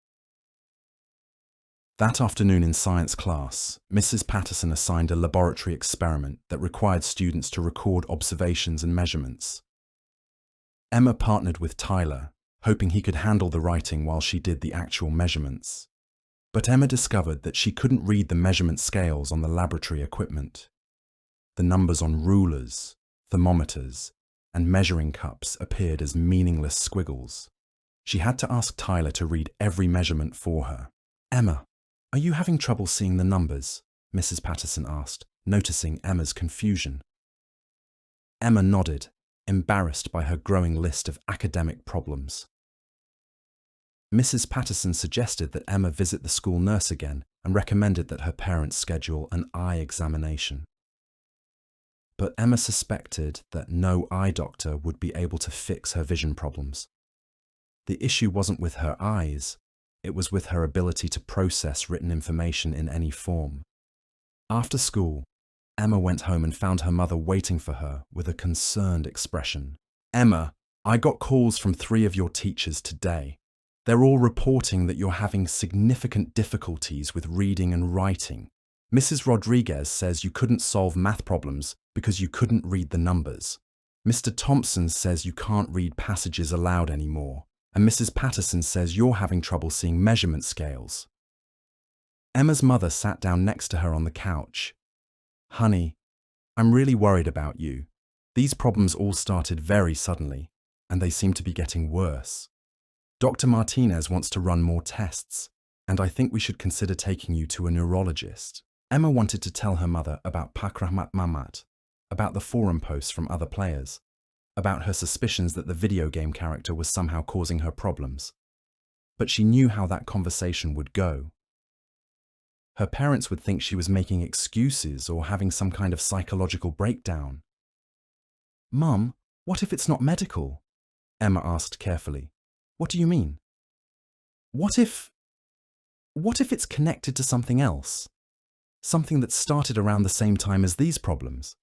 Speaker 1: That afternoon in science class, Mrs. Patterson assigned a laboratory experiment that required students to record observations and measurements. Emma partnered with Tyler, hoping he could handle the writing while she did the actual measurements. But Emma discovered that she couldn't read the measurement scales on the laboratory equipment. The numbers on rulers, thermometers, and measuring cups appeared as meaningless squiggles. She had to ask Tyler to read every measurement for her. "Emma, are you having trouble seeing the numbers?" Mrs. Patterson asked. noticing Emma's confusion. Emma nodded, embarrassed by her growing list of academic problems. Mrs. Patterson suggested that Emma visit the school nurse again and recommended that her parents schedule an eye examination. But Emma suspected that no eye doctor would be able to fix her vision problems. The issue wasn't with her eyes, it was with her ability to process written information in any form. After school, Emma went home and found her mother waiting for her with a concerned expression. "Emma, I got calls from 3 of your teachers today. They're all reporting that you're having significant difficulties with reading and writing. Mrs. Rodriguez says you couldn't solve math problems because you couldn't read the numbers. Mr. Thompson says you can't read passages aloud anymore. And Mrs. Patterson says you're having trouble seeing measurement scales." Emma's mother sat down next to her on the couch. "Honey, I'm really worried about you. These problems all started very suddenly, and they seem to be getting worse. Dr. Martinez wants to run more tests, and I think we should consider taking you to a neurologist." Emma wanted to tell her mother about Pakrahmatmamat, about the forum posts from other players, about her suspicions that the video game character was somehow causing her problems. But she knew how that conversation would go. Her parents would think she was making excuses or having some kind of psychological breakdown. "Mum, what if it's not medical?" Emma asked carefully. "What do you mean?" What if it's connected to something else? Something that started around the same time as these problems?"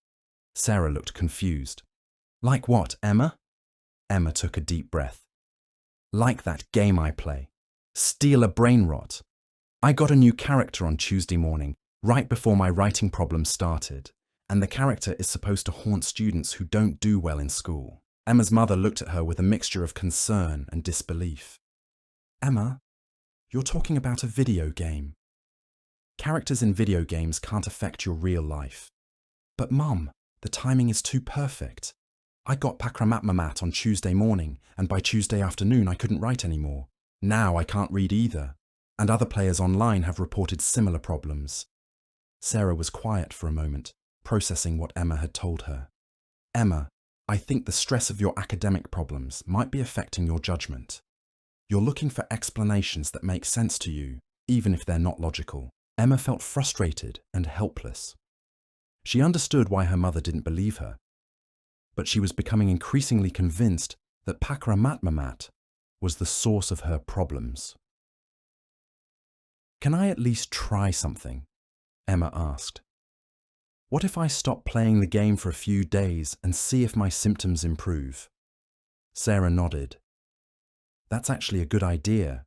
Speaker 1: Sarah looked confused. "Like what, Emma?" Emma took a deep breath. "Like that game I play, STEAL A BRAINROT. I got a new character on Tuesday morning, right before my writing problem started, and the character is supposed to haunt students who don't do well in school." Emma's mother looked at her with a mixture of concern and disbelief. "Emma, you're talking about a video game. Characters in video games can't affect your real life." "But Mum, the timing is too perfect. I got Pakrahmatmamat on Tuesday morning, and by Tuesday afternoon I couldn't write anymore. Now I can't read either, and other players online have reported similar problems." Sarah was quiet for a moment, processing what Emma had told her. "Emma, I think the stress of your academic problems might be affecting your judgment. You're looking for explanations that make sense to you, even if they're not logical." Emma felt frustrated and helpless. She understood why her mother didn't believe her, but she was becoming increasingly convinced that Pakrahmatmamat was the source of her problems. "Can I at least try something?" Emma asked. "What if I stop playing the game for a few days and see if my symptoms improve?" Sarah nodded. "That's actually a good idea.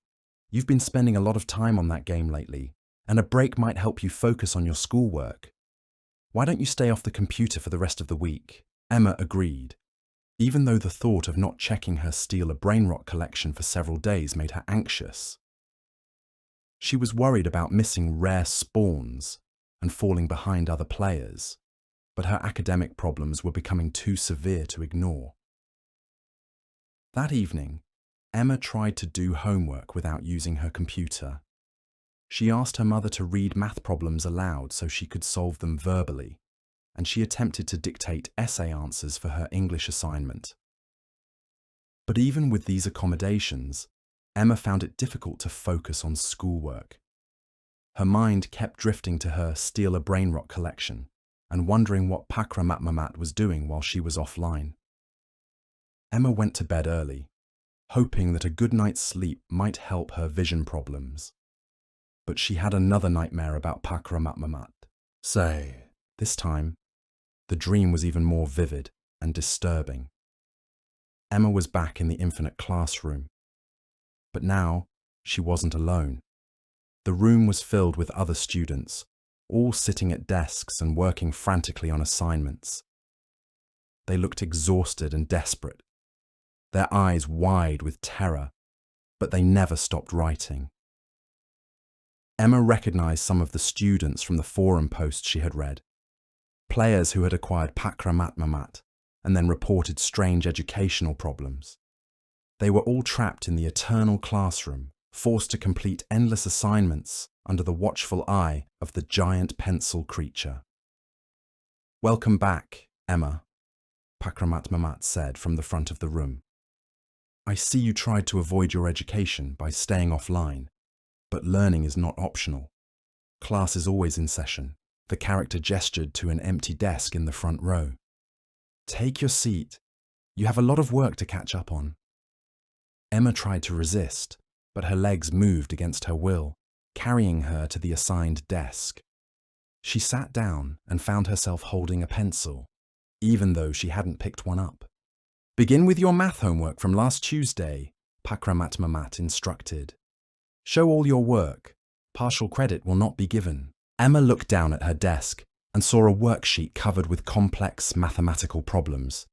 Speaker 1: You've been spending a lot of time on that game lately, and a break might help you focus on your schoolwork. Why don't you stay off the computer for the rest of the week?" Emma agreed, even though the thought of not checking her STEAL A BRAINROT collection for several days made her anxious. She was worried about missing rare spawns and falling behind other players, but her academic problems were becoming too severe to ignore. That evening, Emma tried to do homework without using her computer. She asked her mother to read math problems aloud so she could solve them verbally, and she attempted to dictate essay answers for her English assignment. But even with these accommodations, Emma found it difficult to focus on schoolwork. Her mind kept drifting to her STEAL A BRAINROT collection and wondering what Pakrahmatmamat was doing while she was offline. Emma went to bed early, hoping that a good night's sleep might help her vision problems. But she had another nightmare about Pakrahmatmamat. This time, the dream was even more vivid and disturbing. Emma was back in the infinite classroom. But now, she wasn't alone. The room was filled with other students, all sitting at desks and working frantically on assignments. They looked exhausted and desperate, their eyes wide with terror, but they never stopped writing. Emma recognized some of the students from the forum posts she had read, players who had acquired Pakrahmatmamat and then reported strange educational problems. They were all trapped in the eternal classroom, forced to complete endless assignments under the watchful eye of the giant pencil creature. Welcome back, Emma, Pakrahmatmamat said from the front of the room. I see you tried to avoid your education by staying offline, but learning is not optional. Class is always in session. The character gestured to an empty desk in the front row. Take your seat. You have a lot of work to catch up on. Emma tried to resist, but her legs moved against her will, carrying her to the assigned desk. She sat down and found herself holding a pencil, even though she hadn't picked one up. Begin with your math homework from last Tuesday, Pakrahmatmamat instructed. Show all your work. Partial credit will not be given. Emma looked down at her desk and saw a worksheet covered with complex mathematical problems.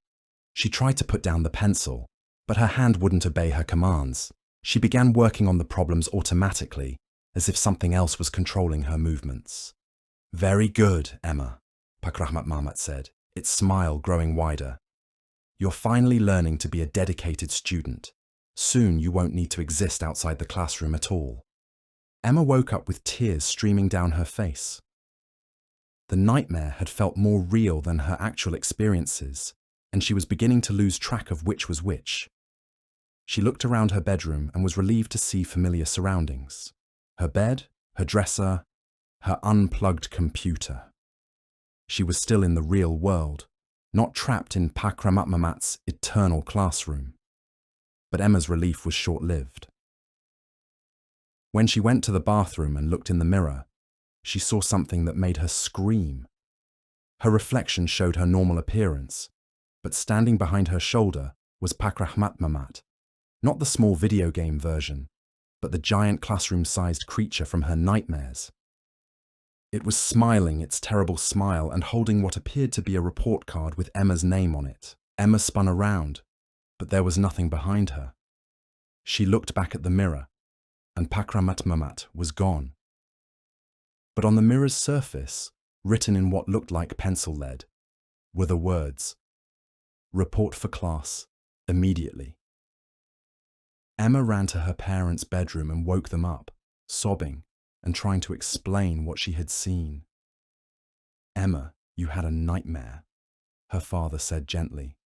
Speaker 1: She tried to put down the pencil, but her hand wouldn't obey her commands. She began working on the problems automatically, as if something else was controlling her movements. Very good, Emma, Pakrahmatmamat said, its smile growing wider. You're finally learning to be a dedicated student. Soon you won't need to exist outside the classroom at all. Emma woke up with tears streaming down her face. The nightmare had felt more real than her actual experiences, and she was beginning to lose track of which was which. She looked around her bedroom and was relieved to see familiar surroundings. Her bed, her dresser, her unplugged computer. She was still in the real world, not trapped in Pakrahmatmamat's eternal classroom. But Emma's relief was short-lived. When she went to the bathroom and looked in the mirror, she saw something that made her scream. Her reflection showed her normal appearance, but standing behind her shoulder was Pakrahmatmamat, not the small video game version, but the giant classroom-sized creature from her nightmares. It was smiling its terrible smile and holding what appeared to be a report card with Emma's name on it. Emma spun around, but there was nothing behind her. She looked back at the mirror, and Pakrahmatmamat was gone. But on the mirror's surface, written in what looked like pencil lead, were the words, "Report for class, immediately." Emma ran to her parents' bedroom and woke them up, sobbing and trying to explain what she had seen. "Emma, you had a nightmare," her father said gently.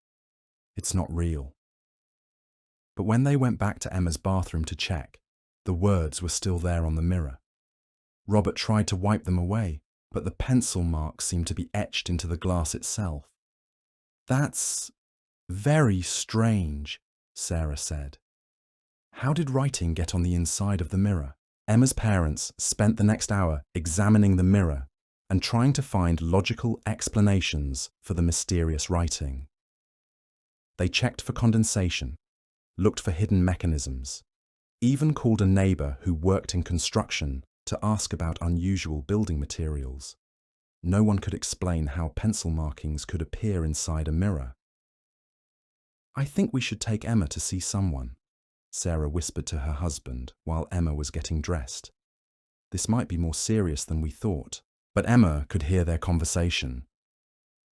Speaker 1: "It's not real." But when they went back to Emma's bathroom to check, the words were still there on the mirror. Robert tried to wipe them away, but the pencil marks seemed to be etched into the glass itself. "That's very strange," Sarah said. How did writing get on the inside of the mirror? Emma's parents spent the next hour examining the mirror and trying to find logical explanations for the mysterious writing. They checked for condensation, looked for hidden mechanisms, even called a neighbor who worked in construction to ask about unusual building materials. No one could explain how pencil markings could appear inside a mirror. "I think we should take Emma to see someone," Sarah whispered to her husband while Emma was getting dressed. "This might be more serious than we thought." But Emma could hear their conversation,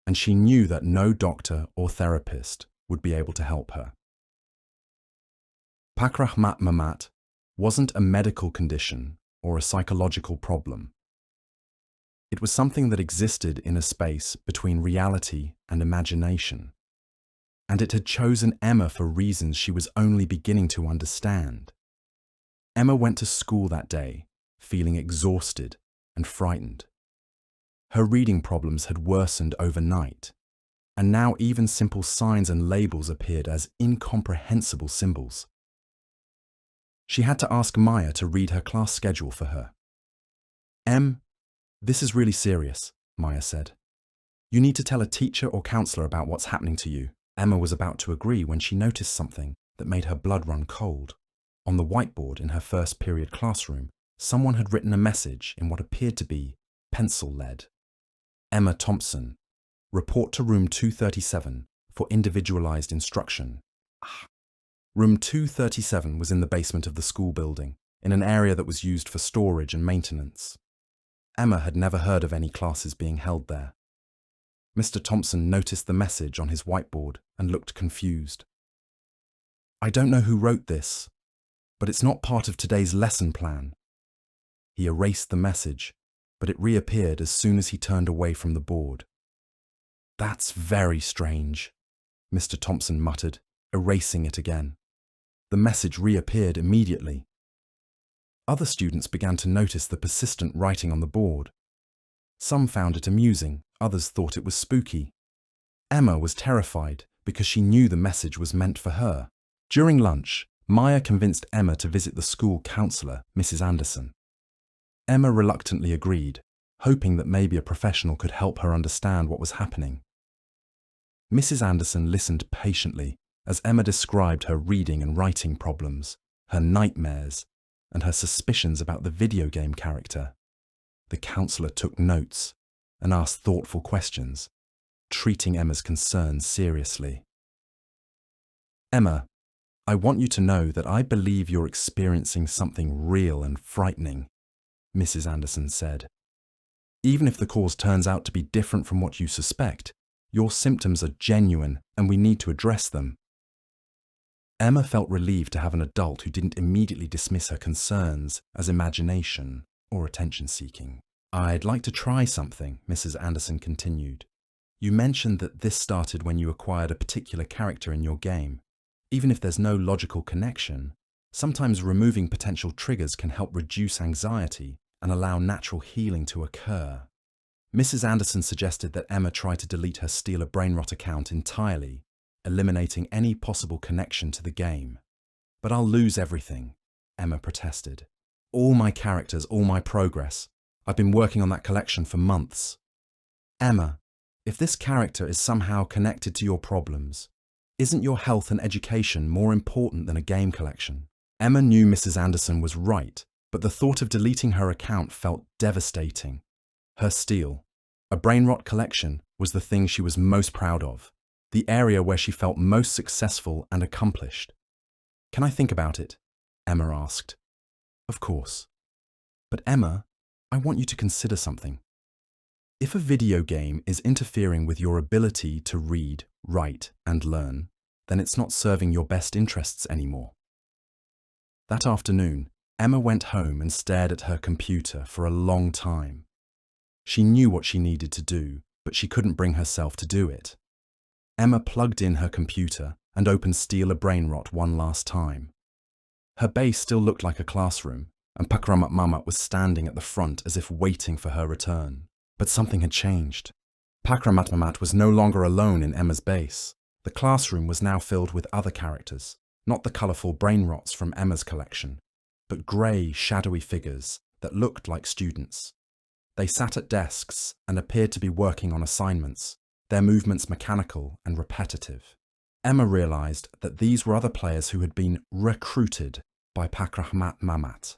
Speaker 1: and she knew that no doctor or therapist would be able to help her. Pakrahmatmamat wasn't a medical condition or a psychological problem. It was something that existed in a space between reality and imagination, and it had chosen Emma for reasons she was only beginning to understand. Emma went to school that day, feeling exhausted and frightened. Her reading problems had worsened overnight, and now even simple signs and labels appeared as incomprehensible symbols. She had to ask Maya to read her class schedule for her. This is really serious," Maya said. "You need to tell a teacher or counselor about what's happening to you." Emma was about to agree when she noticed something that made her blood run cold. On the whiteboard in her first period classroom, someone had written a message in what appeared to be pencil lead. "Emma Thompson, report to room 237 for individualized instruction." Room 237 was in the basement of the school building, in an area that was used for storage and maintenance. Emma had never heard of any classes being held there. Mr. Thompson noticed the message on his whiteboard and looked confused. "I don't know who wrote this, but it's not part of today's lesson plan." He erased the message, but it reappeared as soon as he turned away from the board. "That's very strange," Mr. Thompson muttered, erasing it again. The message reappeared immediately. Other students began to notice the persistent writing on the board. Some found it amusing, others thought it was spooky. Emma was terrified because she knew the message was meant for her. During lunch, Maya convinced Emma to visit the school counselor, Mrs. Anderson. Emma reluctantly agreed, hoping that maybe a professional could help her understand what was happening. Mrs. Anderson listened patiently as Emma described her reading and writing problems, her nightmares, and her suspicions about the video game character. The counselor took notes and asked thoughtful questions, treating Emma's concerns seriously. "Emma, I want you to know that I believe you're experiencing something real and frightening," Mrs. Anderson said. "Even if the cause turns out to be different from what you suspect, your symptoms are genuine and we need to address them." Emma felt relieved to have an adult who didn't immediately dismiss her concerns as imagination or attention-seeking. "I'd like to try something," Mrs. Anderson continued. "You mentioned that this started when you acquired a particular character in your game. Even if there's no logical connection, sometimes removing potential triggers can help reduce anxiety and allow natural healing to occur." Mrs. Anderson suggested that Emma try to delete her STEAL A BRAINROT account entirely, eliminating any possible connection to the game. "But I'll lose everything," Emma protested. "All my characters, all my progress. I've been working on that collection for months." "Emma, if this character is somehow connected to your problems, isn't your health and education more important than a game collection?" Emma knew Mrs. Anderson was right, but the thought of deleting her account felt devastating. Her STEAL, a brainrot collection, was the thing she was most proud of, the area where she felt most successful and accomplished. "Can I think about it?" Emma asked. "Of course. But Emma, I want you to consider something. If a video game is interfering with your ability to read, write, and learn, then it's not serving your best interests anymore." That afternoon, Emma went home and stared at her computer for a long time. She knew what she needed to do, but she couldn't bring herself to do it. Emma plugged in her computer and opened STEAL A BRAINROT one last time. Her base still looked like a classroom, and Pakrahmatmamat was standing at the front as if waiting for her return. But something had changed. Pakrahmatmamat was no longer alone in Emma's base. The classroom was now filled with other characters, not the colourful brainrots from Emma's collection, but grey, shadowy figures that looked like students. They sat at desks and appeared to be working on assignments, their movements mechanical and repetitive. Emma realised that these were other players who had been recruited by Pakrahmatmamat,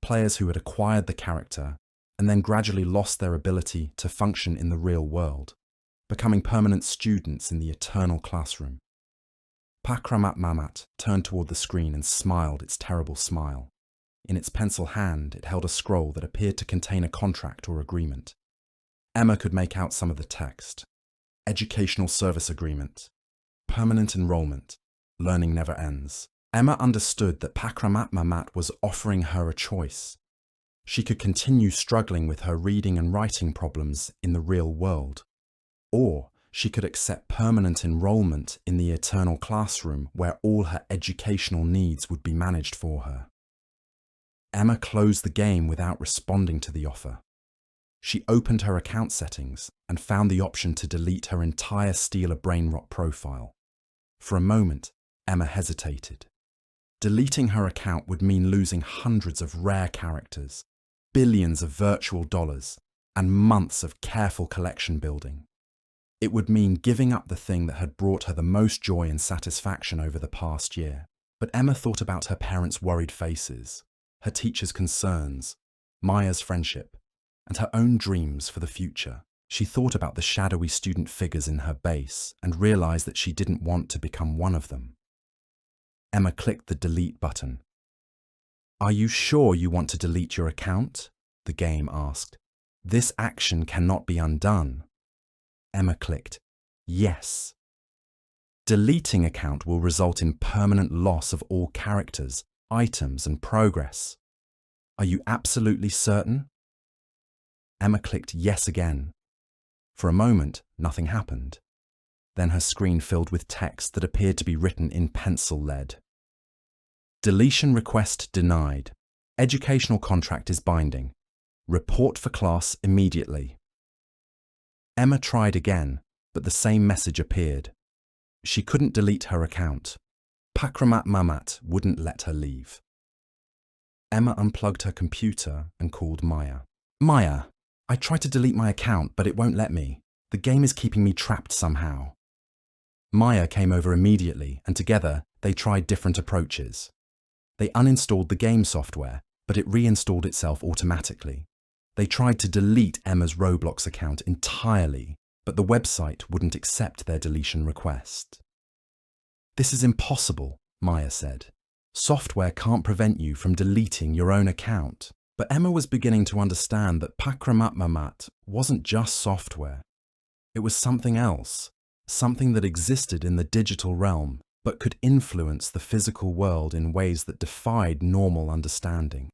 Speaker 1: players who had acquired the character and then gradually lost their ability to function in the real world, becoming permanent students in the eternal classroom. Pakrahmatmamat turned toward the screen and smiled its terrible smile. In its pencil hand, it held a scroll that appeared to contain a contract or agreement. Emma could make out some of the text. Educational service agreement. Permanent enrollment. Learning never ends. Emma understood that Pakrahmatmamat was offering her a choice. She could continue struggling with her reading and writing problems in the real world, or she could accept permanent enrollment in the eternal classroom where all her educational needs would be managed for her. Emma closed the game without responding to the offer. She opened her account settings and found the option to delete her entire STEAL A BRAINROT profile. For a moment, Emma hesitated. Deleting her account would mean losing hundreds of rare characters, billions of virtual dollars, and months of careful collection building. It would mean giving up the thing that had brought her the most joy and satisfaction over the past year. But Emma thought about her parents' worried faces, her teachers' concerns, Maya's friendship, and her own dreams for the future. She thought about the shadowy student figures in her base and realised that she didn't want to become one of them. Emma clicked the delete button. "Are you sure you want to delete your account?" the game asked. "This action cannot be undone." Emma clicked yes. Deleting account will result in permanent loss of all characters, items, and progress. Are you absolutely certain? Emma clicked yes again. For a moment, nothing happened. Then her screen filled with text that appeared to be written in pencil lead. Deletion request denied. Educational contract is binding. Report for class immediately. Emma tried again, but the same message appeared. She couldn't delete her account. Pakrahmatmamat wouldn't let her leave. Emma unplugged her computer and called Maya. Maya, I tried to delete my account, but it won't let me. The game is keeping me trapped somehow. Maya came over immediately, and together they tried different approaches. They uninstalled the game software, but it reinstalled itself automatically. They tried to delete Emma's Roblox account entirely, but the website wouldn't accept their deletion request. This is impossible, Maya said. Software can't prevent you from deleting your own account. But Emma was beginning to understand that Pakrahmatmamat wasn't just software. It was something else, something that existed in the digital realm, but could influence the physical world in ways that defied normal understanding.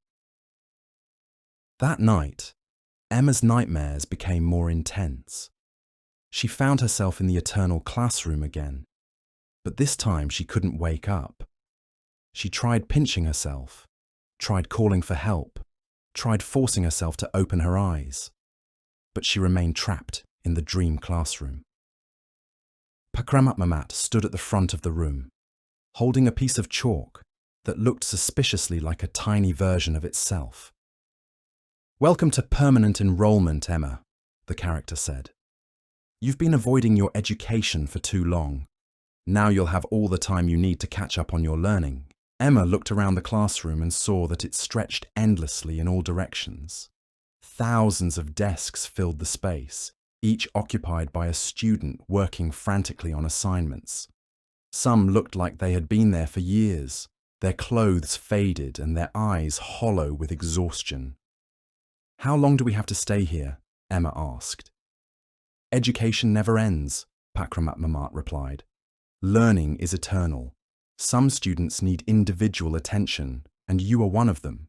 Speaker 1: That night, Emma's nightmares became more intense. She found herself in the eternal classroom again, but this time she couldn't wake up. She tried pinching herself, tried calling for help, tried forcing herself to open her eyes, but she remained trapped in the dream classroom. Pakrahmatmamat stood at the front of the room, holding a piece of chalk that looked suspiciously like a tiny version of itself. "Welcome to permanent enrollment, Emma," the character said. "You've been avoiding your education for too long. Now you'll have all the time you need to catch up on your learning." Emma looked around the classroom and saw that it stretched endlessly in all directions. Thousands of desks filled the space, each occupied by a student working frantically on assignments. Some looked like they had been there for years, their clothes faded and their eyes hollow with exhaustion. "How long do we have to stay here?" Emma asked. "Education never ends," Pakrahmatmamat replied. "Learning is eternal. Some students need individual attention, and you are one of them."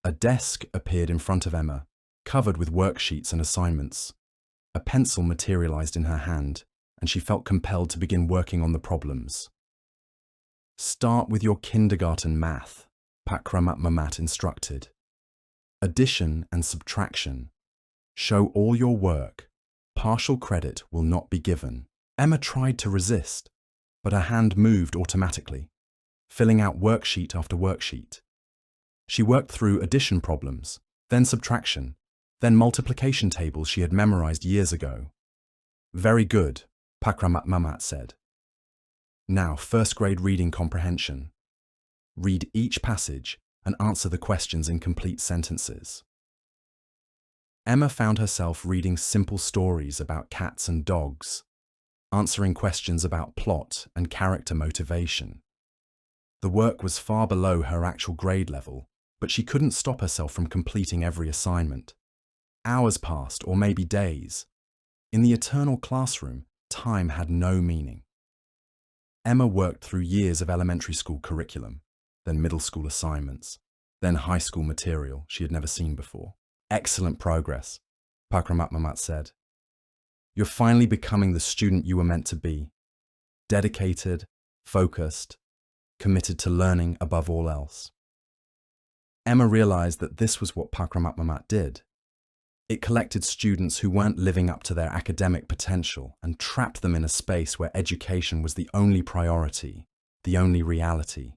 Speaker 1: A desk appeared in front of Emma, covered with worksheets and assignments. A pencil materialized in her hand, and she felt compelled to begin working on the problems. "Start with your kindergarten math," Pakrahmatmamat instructed. "Addition and subtraction. Show all your work. Partial credit will not be given." Emma tried to resist, but her hand moved automatically, filling out worksheet after worksheet. She worked through addition problems, then subtraction, then multiplication tables she had memorized years ago. "Very good," Pakrahmatmamat said. "Now, first grade reading comprehension. Read each passage and answer the questions in complete sentences." Emma found herself reading simple stories about cats and dogs, answering questions about plot and character motivation. The work was far below her actual grade level, but she couldn't stop herself from completing every assignment. Hours passed, or maybe days. In the eternal classroom, time had no meaning. Emma worked through years of elementary school curriculum, then middle school assignments, then high school material she had never seen before. "Excellent progress," Pakrahmatmamat said. "You're finally becoming the student you were meant to be. Dedicated, focused, committed to learning above all else." Emma realized that this was what Pakrahmatmamat did. It collected students who weren't living up to their academic potential and trapped them in a space where education was the only priority, the only reality.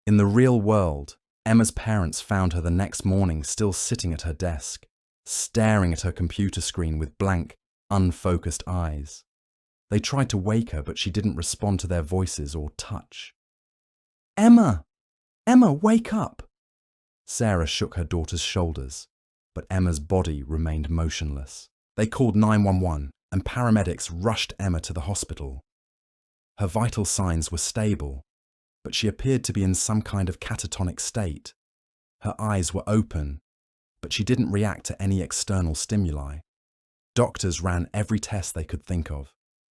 Speaker 1: In the real world, Emma's parents found her the next morning still sitting at her desk, staring at her computer screen with blank, unfocused eyes. They tried to wake her, but she didn't respond to their voices or touch. "Emma! Emma, wake up!" Sarah shook her daughter's shoulders, but Emma's body remained motionless. They called 911, and paramedics rushed Emma to the hospital. Her vital signs were stable, but she appeared to be in some kind of catatonic state. Her eyes were open, but she didn't react to any external stimuli. Doctors ran every test they could think of: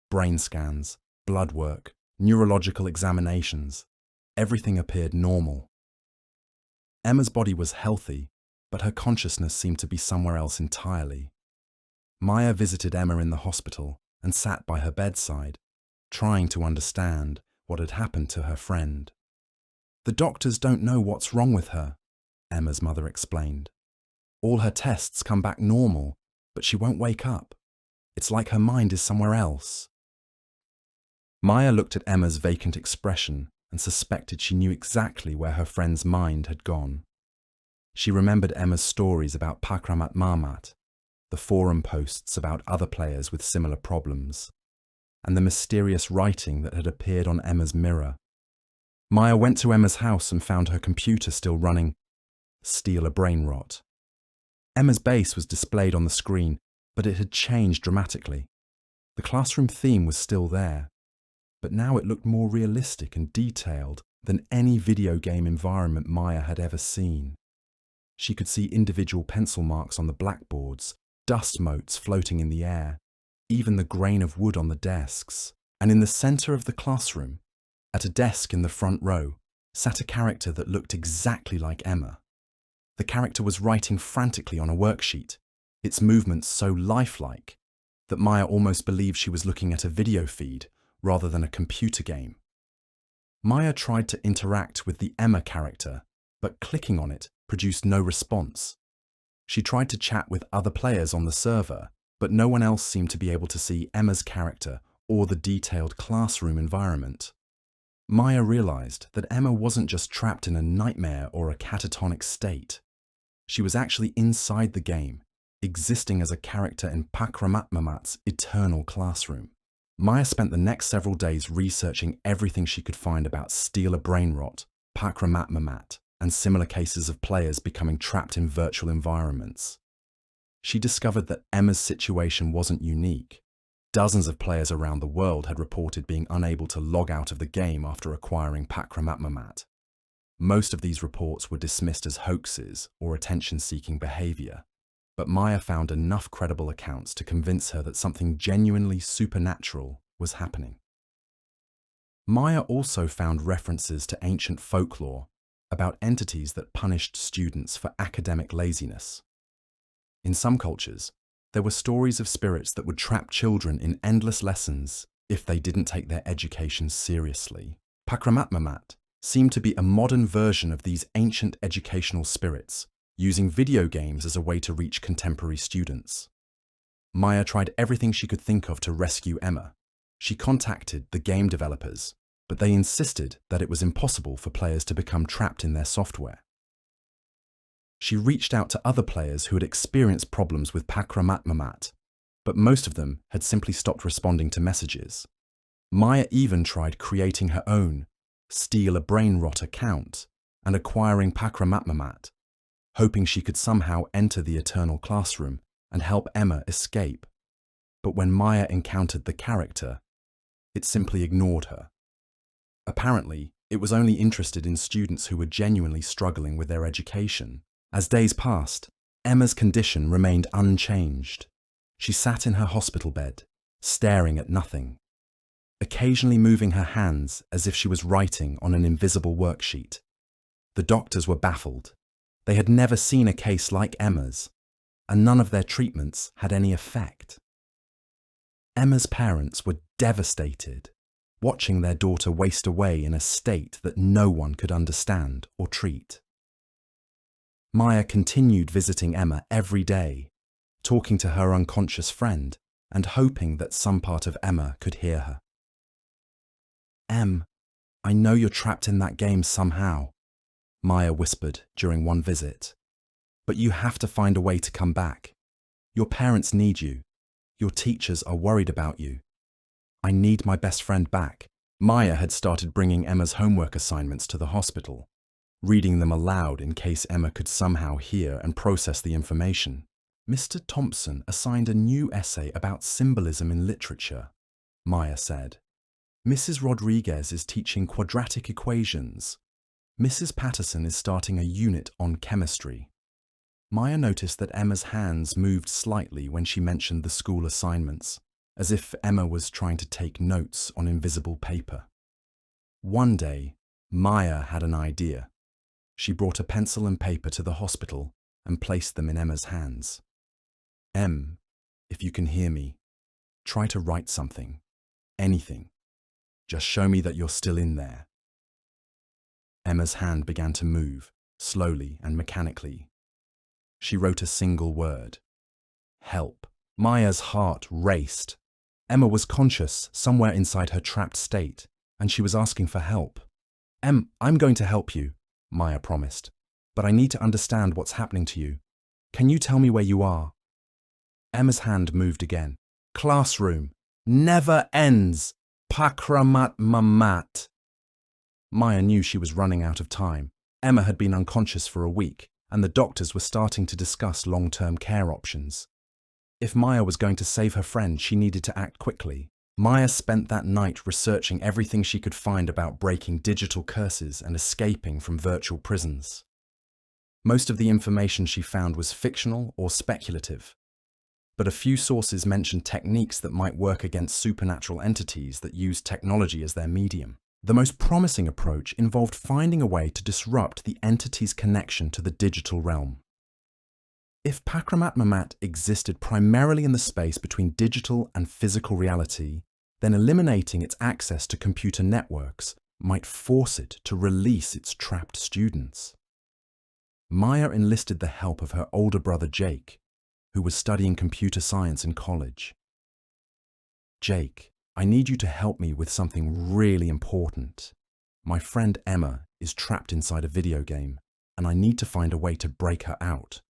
Speaker 1: brain scans, blood work, neurological examinations. Everything appeared normal. Emma's body was healthy, but her consciousness seemed to be somewhere else entirely. Maya visited Emma in the hospital and sat by her bedside, trying to understand what had happened to her friend. "The doctors don't know what's wrong with her," Emma's mother explained. "All her tests come back normal, but she won't wake up. It's like her mind is somewhere else." Maya looked at Emma's vacant expression and suspected she knew exactly where her friend's mind had gone. She remembered Emma's stories about Pakrahmatmamat, the forum posts about other players with similar problems, and the mysterious writing that had appeared on Emma's mirror. Maya went to Emma's house and found her computer still running STEAL A BRAINROT. Emma's base was displayed on the screen, but it had changed dramatically. The classroom theme was still there, but now it looked more realistic and detailed than any video game environment Maya had ever seen. She could see individual pencil marks on the blackboards, dust motes floating in the air, even the grain of wood on the desks. And in the center of the classroom, at a desk in the front row, sat a character that looked exactly like Emma. The character was writing frantically on a worksheet, its movements so lifelike that Maya almost believed she was looking at a video feed rather than a computer game. Maya tried to interact with the Emma character, but clicking on it produced no response. She tried to chat with other players on the server, but no one else seemed to be able to see Emma's character or the detailed classroom environment. Maya realized that Emma wasn't just trapped in a nightmare or a catatonic state. She was actually inside the game, existing as a character in Pakrahmatmamat's eternal classroom. Maya spent the next several days researching everything she could find about STEAL A BRAINROT, Pakrahmatmamat, and similar cases of players becoming trapped in virtual environments. She discovered that Emma's situation wasn't unique. Dozens of players around the world had reported being unable to log out of the game after acquiring Pakrahmatmamat. Most of these reports were dismissed as hoaxes or attention-seeking behavior, but Maya found enough credible accounts to convince her that something genuinely supernatural was happening. Maya also found references to ancient folklore about entities that punished students for academic laziness. In some cultures, there were stories of spirits that would trap children in endless lessons if they didn't take their education seriously. Pakrahmatmamat seemed to be a modern version of these ancient educational spirits, using video games as a way to reach contemporary students. Maya tried everything she could think of to rescue Emma. She contacted the game developers, but they insisted that it was impossible for players to become trapped in their software. She reached out to other players who had experienced problems with Pakrahmatmamat, but most of them had simply stopped responding to messages. Maya even tried creating her own STEAL A BRAINROT account and acquiring Pakrahmatmamat, hoping she could somehow enter the eternal classroom and help Emma escape. But when Maya encountered the character, it simply ignored her. Apparently, it was only interested in students who were genuinely struggling with their education. As days passed, Emma's condition remained unchanged. She sat in her hospital bed, staring at nothing, occasionally moving her hands as if she was writing on an invisible worksheet. The doctors were baffled. They had never seen a case like Emma's, and none of their treatments had any effect. Emma's parents were devastated, watching their daughter waste away in a state that no one could understand or treat. Maya continued visiting Emma every day, talking to her unconscious friend and hoping that some part of Emma could hear her. "Em, I know you're trapped in that game somehow," Maya whispered during one visit. "But you have to find a way to come back. Your parents need you. Your teachers are worried about you. I need my best friend back." Maya had started bringing Emma's homework assignments to the hospital, reading them aloud in case Emma could somehow hear and process the information. "Mr. Thompson assigned a new essay about symbolism in literature," Maya said. "Mrs. Rodriguez is teaching quadratic equations. Mrs. Patterson is starting a unit on chemistry." Maya noticed that Emma's hands moved slightly when she mentioned the school assignments, as if Emma was trying to take notes on invisible paper. One day, Maya had an idea. She brought a pencil and paper to the hospital and placed them in Emma's hands. "Em, if you can hear me, try to write something. Anything. Just show me that you're still in there. Emma's hand began to move, slowly and mechanically. She wrote a single word. Help. Maya's heart raced. Emma was conscious somewhere inside her trapped state, and she was asking for help. I'm going to help you, Maya promised, but I need to understand what's happening to you. Can you tell me where you are? Emma's hand moved again. Classroom. Never ends. Pakrahmatmamat. Maya knew she was running out of time. Emma had been unconscious for a week, and the doctors were starting to discuss long-term care options. If Maya was going to save her friend, she needed to act quickly. Maya spent that night researching everything she could find about breaking digital curses and escaping from virtual prisons. Most of the information she found was fictional or speculative, but a few sources mentioned techniques that might work against supernatural entities that use technology as their medium. The most promising approach involved finding a way to disrupt the entity's connection to the digital realm. If Pakrahmatmamat existed primarily in the space between digital and physical reality, then eliminating its access to computer networks might force it to release its trapped students. Maya enlisted the help of her older brother Jake, who was studying computer science in college. Jake, I need you to help me with something really important. My friend Emma is trapped inside a video game, and I need to find a way to break her out.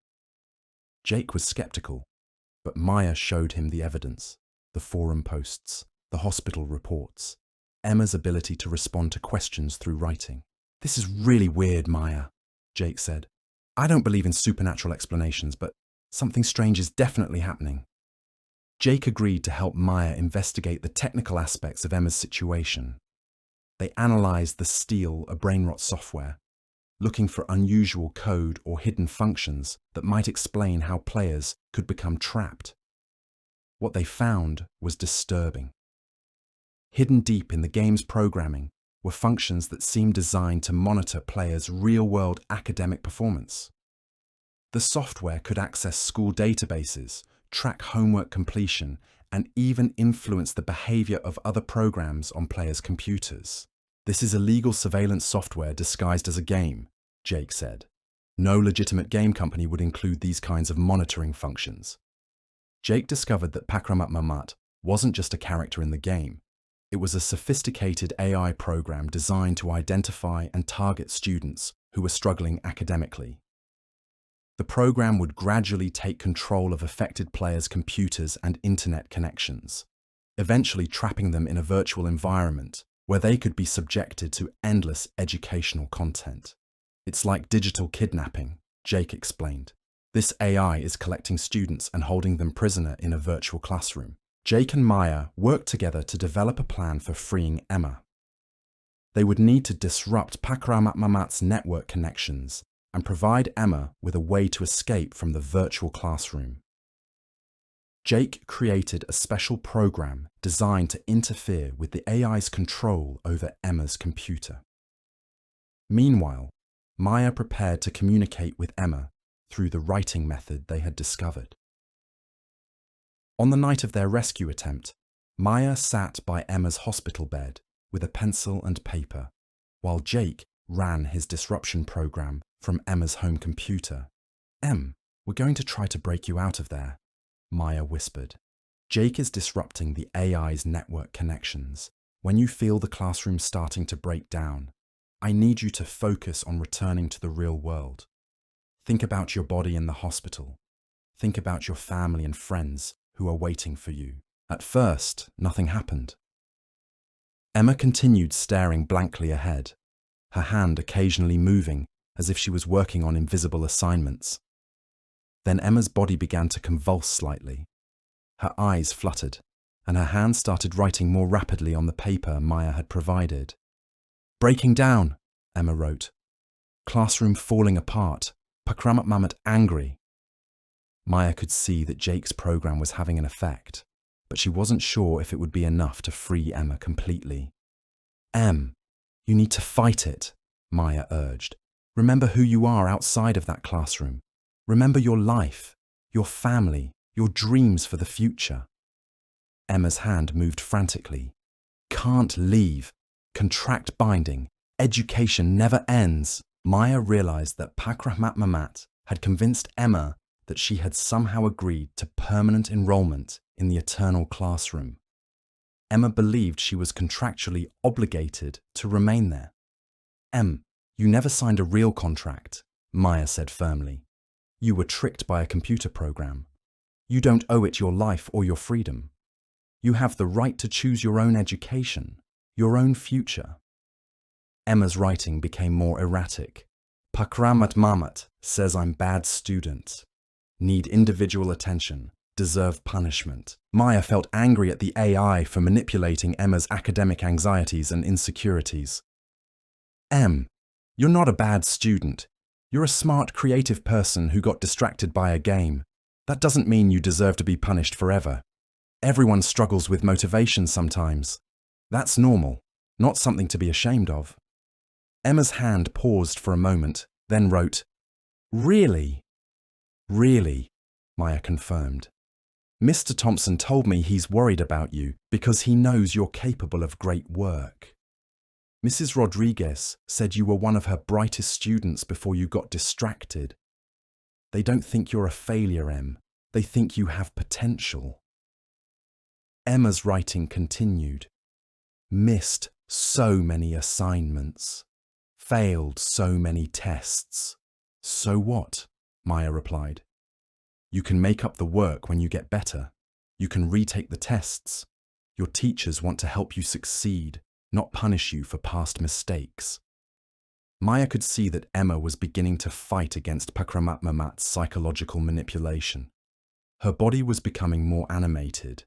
Speaker 1: Jake was skeptical, but Maya showed him the evidence, the forum posts, the hospital reports, Emma's ability to respond to questions through writing. This is really weird, Maya, Jake said. I don't believe in supernatural explanations, but something strange is definitely happening. Jake agreed to help Maya investigate the technical aspects of Emma's situation. They analyzed the STEAL A BRAINROT software, looking for unusual code or hidden functions that might explain how players could become trapped. What they found was disturbing. Hidden deep in the game's programming were functions that seemed designed to monitor players' real-world academic performance. The software could access school databases, track homework completion, and even influence the behavior of other programs on players' computers. This is illegal surveillance software disguised as a game, Jake said. No legitimate game company would include these kinds of monitoring functions. Jake discovered that Pakrahmatmamat wasn't just a character in the game. It was a sophisticated AI program designed to identify and target students who were struggling academically. The program would gradually take control of affected players' computers and internet connections, eventually trapping them in a virtual environment where they could be subjected to endless educational content. It's like digital kidnapping, Jake explained. This AI is collecting students and holding them prisoner in a virtual classroom. Jake and Maya worked together to develop a plan for freeing Emma. They would need to disrupt Pakrahmatmamat's network connections and provide Emma with a way to escape from the virtual classroom. Jake created a special program designed to interfere with the AI's control over Emma's computer. Meanwhile, Maya prepared to communicate with Emma through the writing method they had discovered. On the night of their rescue attempt, Maya sat by Emma's hospital bed with a pencil and paper, while Jake ran his disruption program from Emma's home computer. We're going to try to break you out of there, Maya whispered. Jake is disrupting the AI's network connections. When you feel the classroom starting to break down, I need you to focus on returning to the real world. Think about your body in the hospital. Think about your family and friends who are waiting for you. At first, nothing happened. Emma continued staring blankly ahead, her hand occasionally moving as if she was working on invisible assignments. Then Emma's body began to convulse slightly. Her eyes fluttered, and her hand started writing more rapidly on the paper Maya had provided. Breaking down, Emma wrote. Classroom falling apart. Pakrahmatmamat angry. Maya could see that Jake's program was having an effect, but she wasn't sure if it would be enough to free Emma completely. You need to fight it, Maya urged. Remember who you are outside of that classroom. Remember your life, your family, your dreams for the future. Emma's hand moved frantically. Can't leave. Contract binding. Education never ends. Maya realized that Pakrahmatmamat had convinced Emma that she had somehow agreed to permanent enrollment in the eternal classroom. Emma believed she was contractually obligated to remain there. You never signed a real contract, Maya said firmly. You were tricked by a computer program. You don't owe it your life or your freedom. You have the right to choose your own education, your own future. Emma's writing became more erratic. Pakrahmatmamat says I'm bad student. Need individual attention. Deserve punishment. Maya felt angry at the AI for manipulating Emma's academic anxieties and insecurities. You're not a bad student. You're a smart, creative person who got distracted by a game. That doesn't mean you deserve to be punished forever. Everyone struggles with motivation sometimes. That's normal, not something to be ashamed of. Emma's hand paused for a moment, then wrote, Really? Really, Maya confirmed. Mr. Thompson told me he's worried about you because he knows you're capable of great work. Mrs. Rodriguez said you were one of her brightest students before you got distracted. They don't think you're a failure, Em. They think you have potential. Emma's writing continued. Missed so many assignments. Failed so many tests. So what? Maya replied. You can make up the work when you get better. You can retake the tests. Your teachers want to help you succeed, not punish you for past mistakes. Maya could see that Emma was beginning to fight against Pakrahmatmamat's psychological manipulation. Her body was becoming more animated,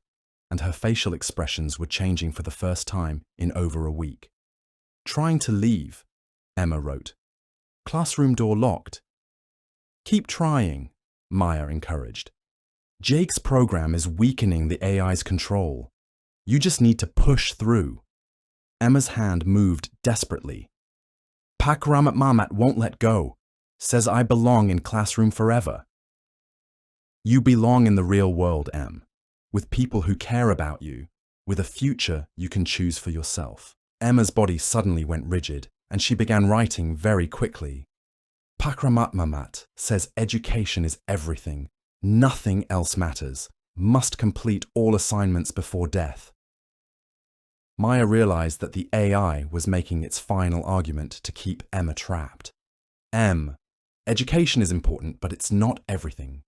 Speaker 1: and her facial expressions were changing for the first time in over a week. Trying to leave, Emma wrote. Classroom door locked. Keep trying, Maya encouraged. Jake's program is weakening the AI's control. You just need to push through. Emma's hand moved desperately. Pakrahmatmamat won't let go. Says I belong in classroom forever. You belong in the real world, Em, with people who care about you, with a future you can choose for yourself. Emma's body suddenly went rigid, and she began writing very quickly. Pakrahmatmamat says education is everything. Nothing else matters. Must complete all assignments before death. Maya realized that the AI was making its final argument to keep Emma trapped. Education is important, but it's not everything.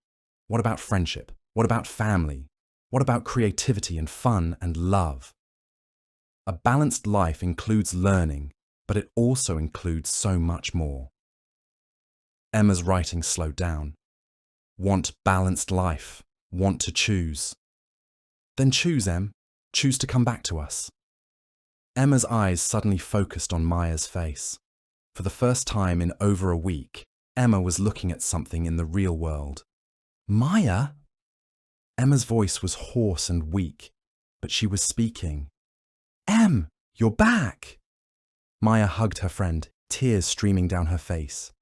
Speaker 1: What about friendship? What about family? What about creativity and fun and love? A balanced life includes learning, but it also includes so much more. Emma's writing slowed down. Want balanced life. Want to choose. Then choose, Em. Choose to come back to us. Emma's eyes suddenly focused on Maya's face. For the first time in over a week, Emma was looking at something in the real world. Maya? Emma's voice was hoarse and weak, but she was speaking. Em, you're back! Maya hugged her friend, tears streaming down her face.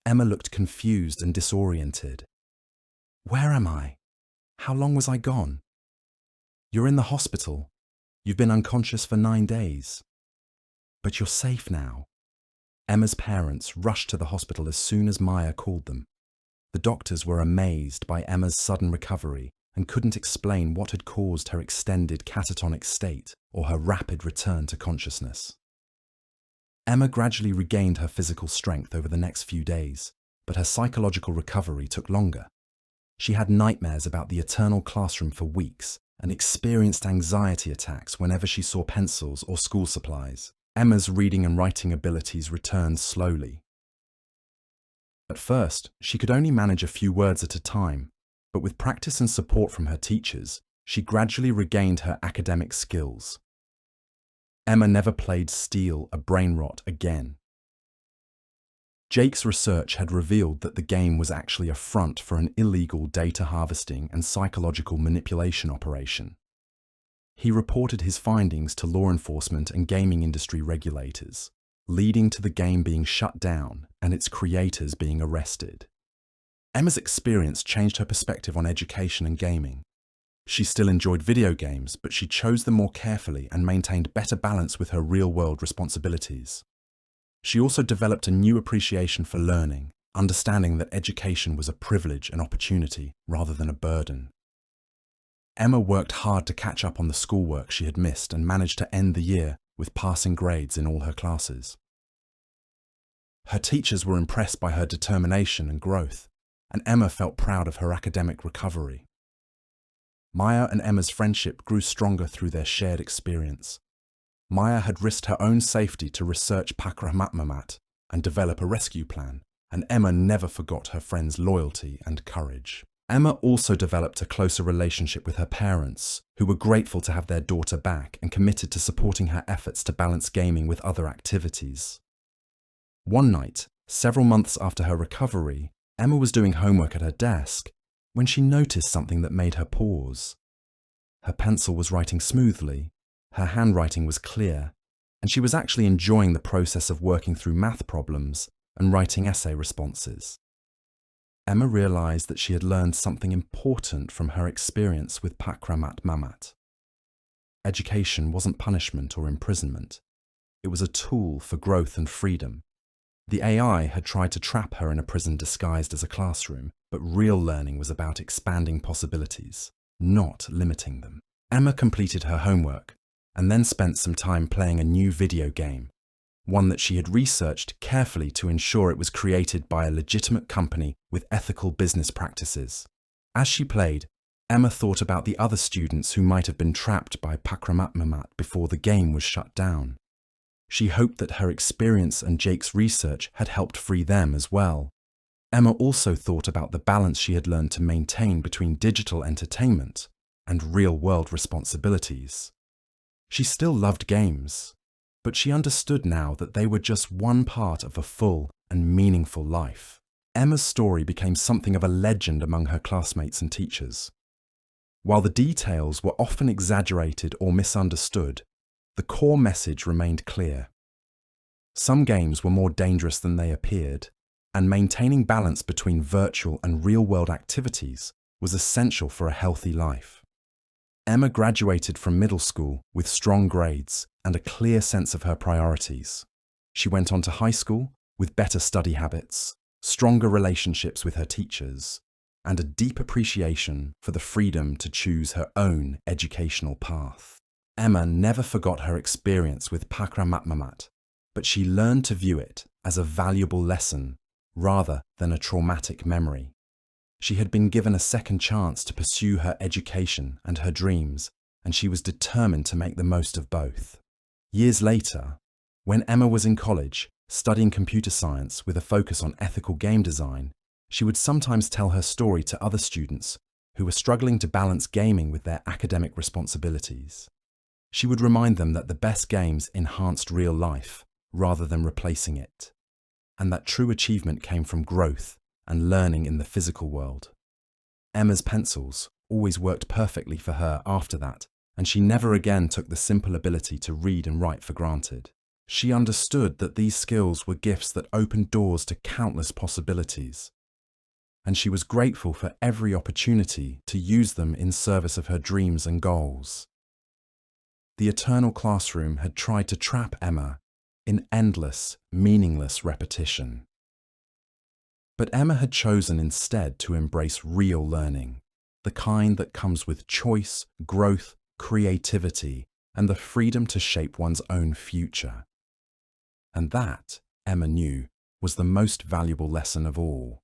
Speaker 1: Emma looked confused and disoriented. Where am I? How long was I gone? You're in the hospital. You've been unconscious for 9 days. But you're safe now. Emma's parents rushed to the hospital as soon as Maya called them. The doctors were amazed by Emma's sudden recovery and couldn't explain what had caused her extended catatonic state or her rapid return to consciousness. Emma gradually regained her physical strength over the next few days, but her psychological recovery took longer. She had nightmares about the eternal classroom for weeks and experienced anxiety attacks whenever she saw pencils or school supplies. Emma's reading and writing abilities returned slowly. At first, she could only manage a few words at a time, but with practice and support from her teachers, she gradually regained her academic skills. Emma never played STEAL A BRAINROT again. Jake's research had revealed that the game was actually a front for an illegal data harvesting and psychological manipulation operation. He reported his findings to law enforcement and gaming industry regulators, leading to the game being shut down and its creators being arrested. Emma's experience changed her perspective on education and gaming. She still enjoyed video games, but she chose them more carefully and maintained better balance with her real-world responsibilities. She also developed a new appreciation for learning, understanding that education was a privilege and opportunity rather than a burden. Emma worked hard to catch up on the schoolwork she had missed and managed to end the year with passing grades in all her classes. Her teachers were impressed by her determination and growth, and Emma felt proud of her academic recovery. Maya and Emma's friendship grew stronger through their shared experience. Maya had risked her own safety to research Pakrahmatmamat and develop a rescue plan, and Emma never forgot her friend's loyalty and courage. Emma also developed a closer relationship with her parents, who were grateful to have their daughter back and committed to supporting her efforts to balance gaming with other activities. One night, several months after her recovery, Emma was doing homework at her desk when she noticed something that made her pause. Her pencil was writing smoothly, her handwriting was clear, and she was actually enjoying the process of working through math problems and writing essay responses. Emma realized that she had learned something important from her experience with Pakrahmatmamat. Education wasn't punishment or imprisonment. It was a tool for growth and freedom. The AI had tried to trap her in a prison disguised as a classroom, but real learning was about expanding possibilities, not limiting them. Emma completed her homework and then spent some time playing a new video game, one that she had researched carefully to ensure it was created by a legitimate company with ethical business practices. As she played, Emma thought about the other students who might have been trapped by Pakrahmatmamat before the game was shut down. She hoped that her experience and Jake's research had helped free them as well. Emma also thought about the balance she had learned to maintain between digital entertainment and real-world responsibilities. She still loved games, but she understood now that they were just one part of a full and meaningful life. Emma's story became something of a legend among her classmates and teachers. While the details were often exaggerated or misunderstood, the core message remained clear. Some games were more dangerous than they appeared, and maintaining balance between virtual and real-world activities was essential for a healthy life. Emma graduated from middle school with strong grades and a clear sense of her priorities. She went on to high school with better study habits, stronger relationships with her teachers, and a deep appreciation for the freedom to choose her own educational path. Emma never forgot her experience with Pakrahmatmamat, but she learned to view it as a valuable lesson rather than a traumatic memory. She had been given a second chance to pursue her education and her dreams, and she was determined to make the most of both. Years later, when Emma was in college, studying computer science with a focus on ethical game design, she would sometimes tell her story to other students who were struggling to balance gaming with their academic responsibilities. She would remind them that the best games enhanced real life rather than replacing it, and that true achievement came from growth and learning in the physical world. Emma's pencils always worked perfectly for her after that, and she never again took the simple ability to read and write for granted. She understood that these skills were gifts that opened doors to countless possibilities, and she was grateful for every opportunity to use them in service of her dreams and goals. The eternal classroom had tried to trap Emma in endless, meaningless repetition. But Emma had chosen instead to embrace real learning, the kind that comes with choice, growth, creativity, and the freedom to shape one's own future. And that, Emma knew, was the most valuable lesson of all.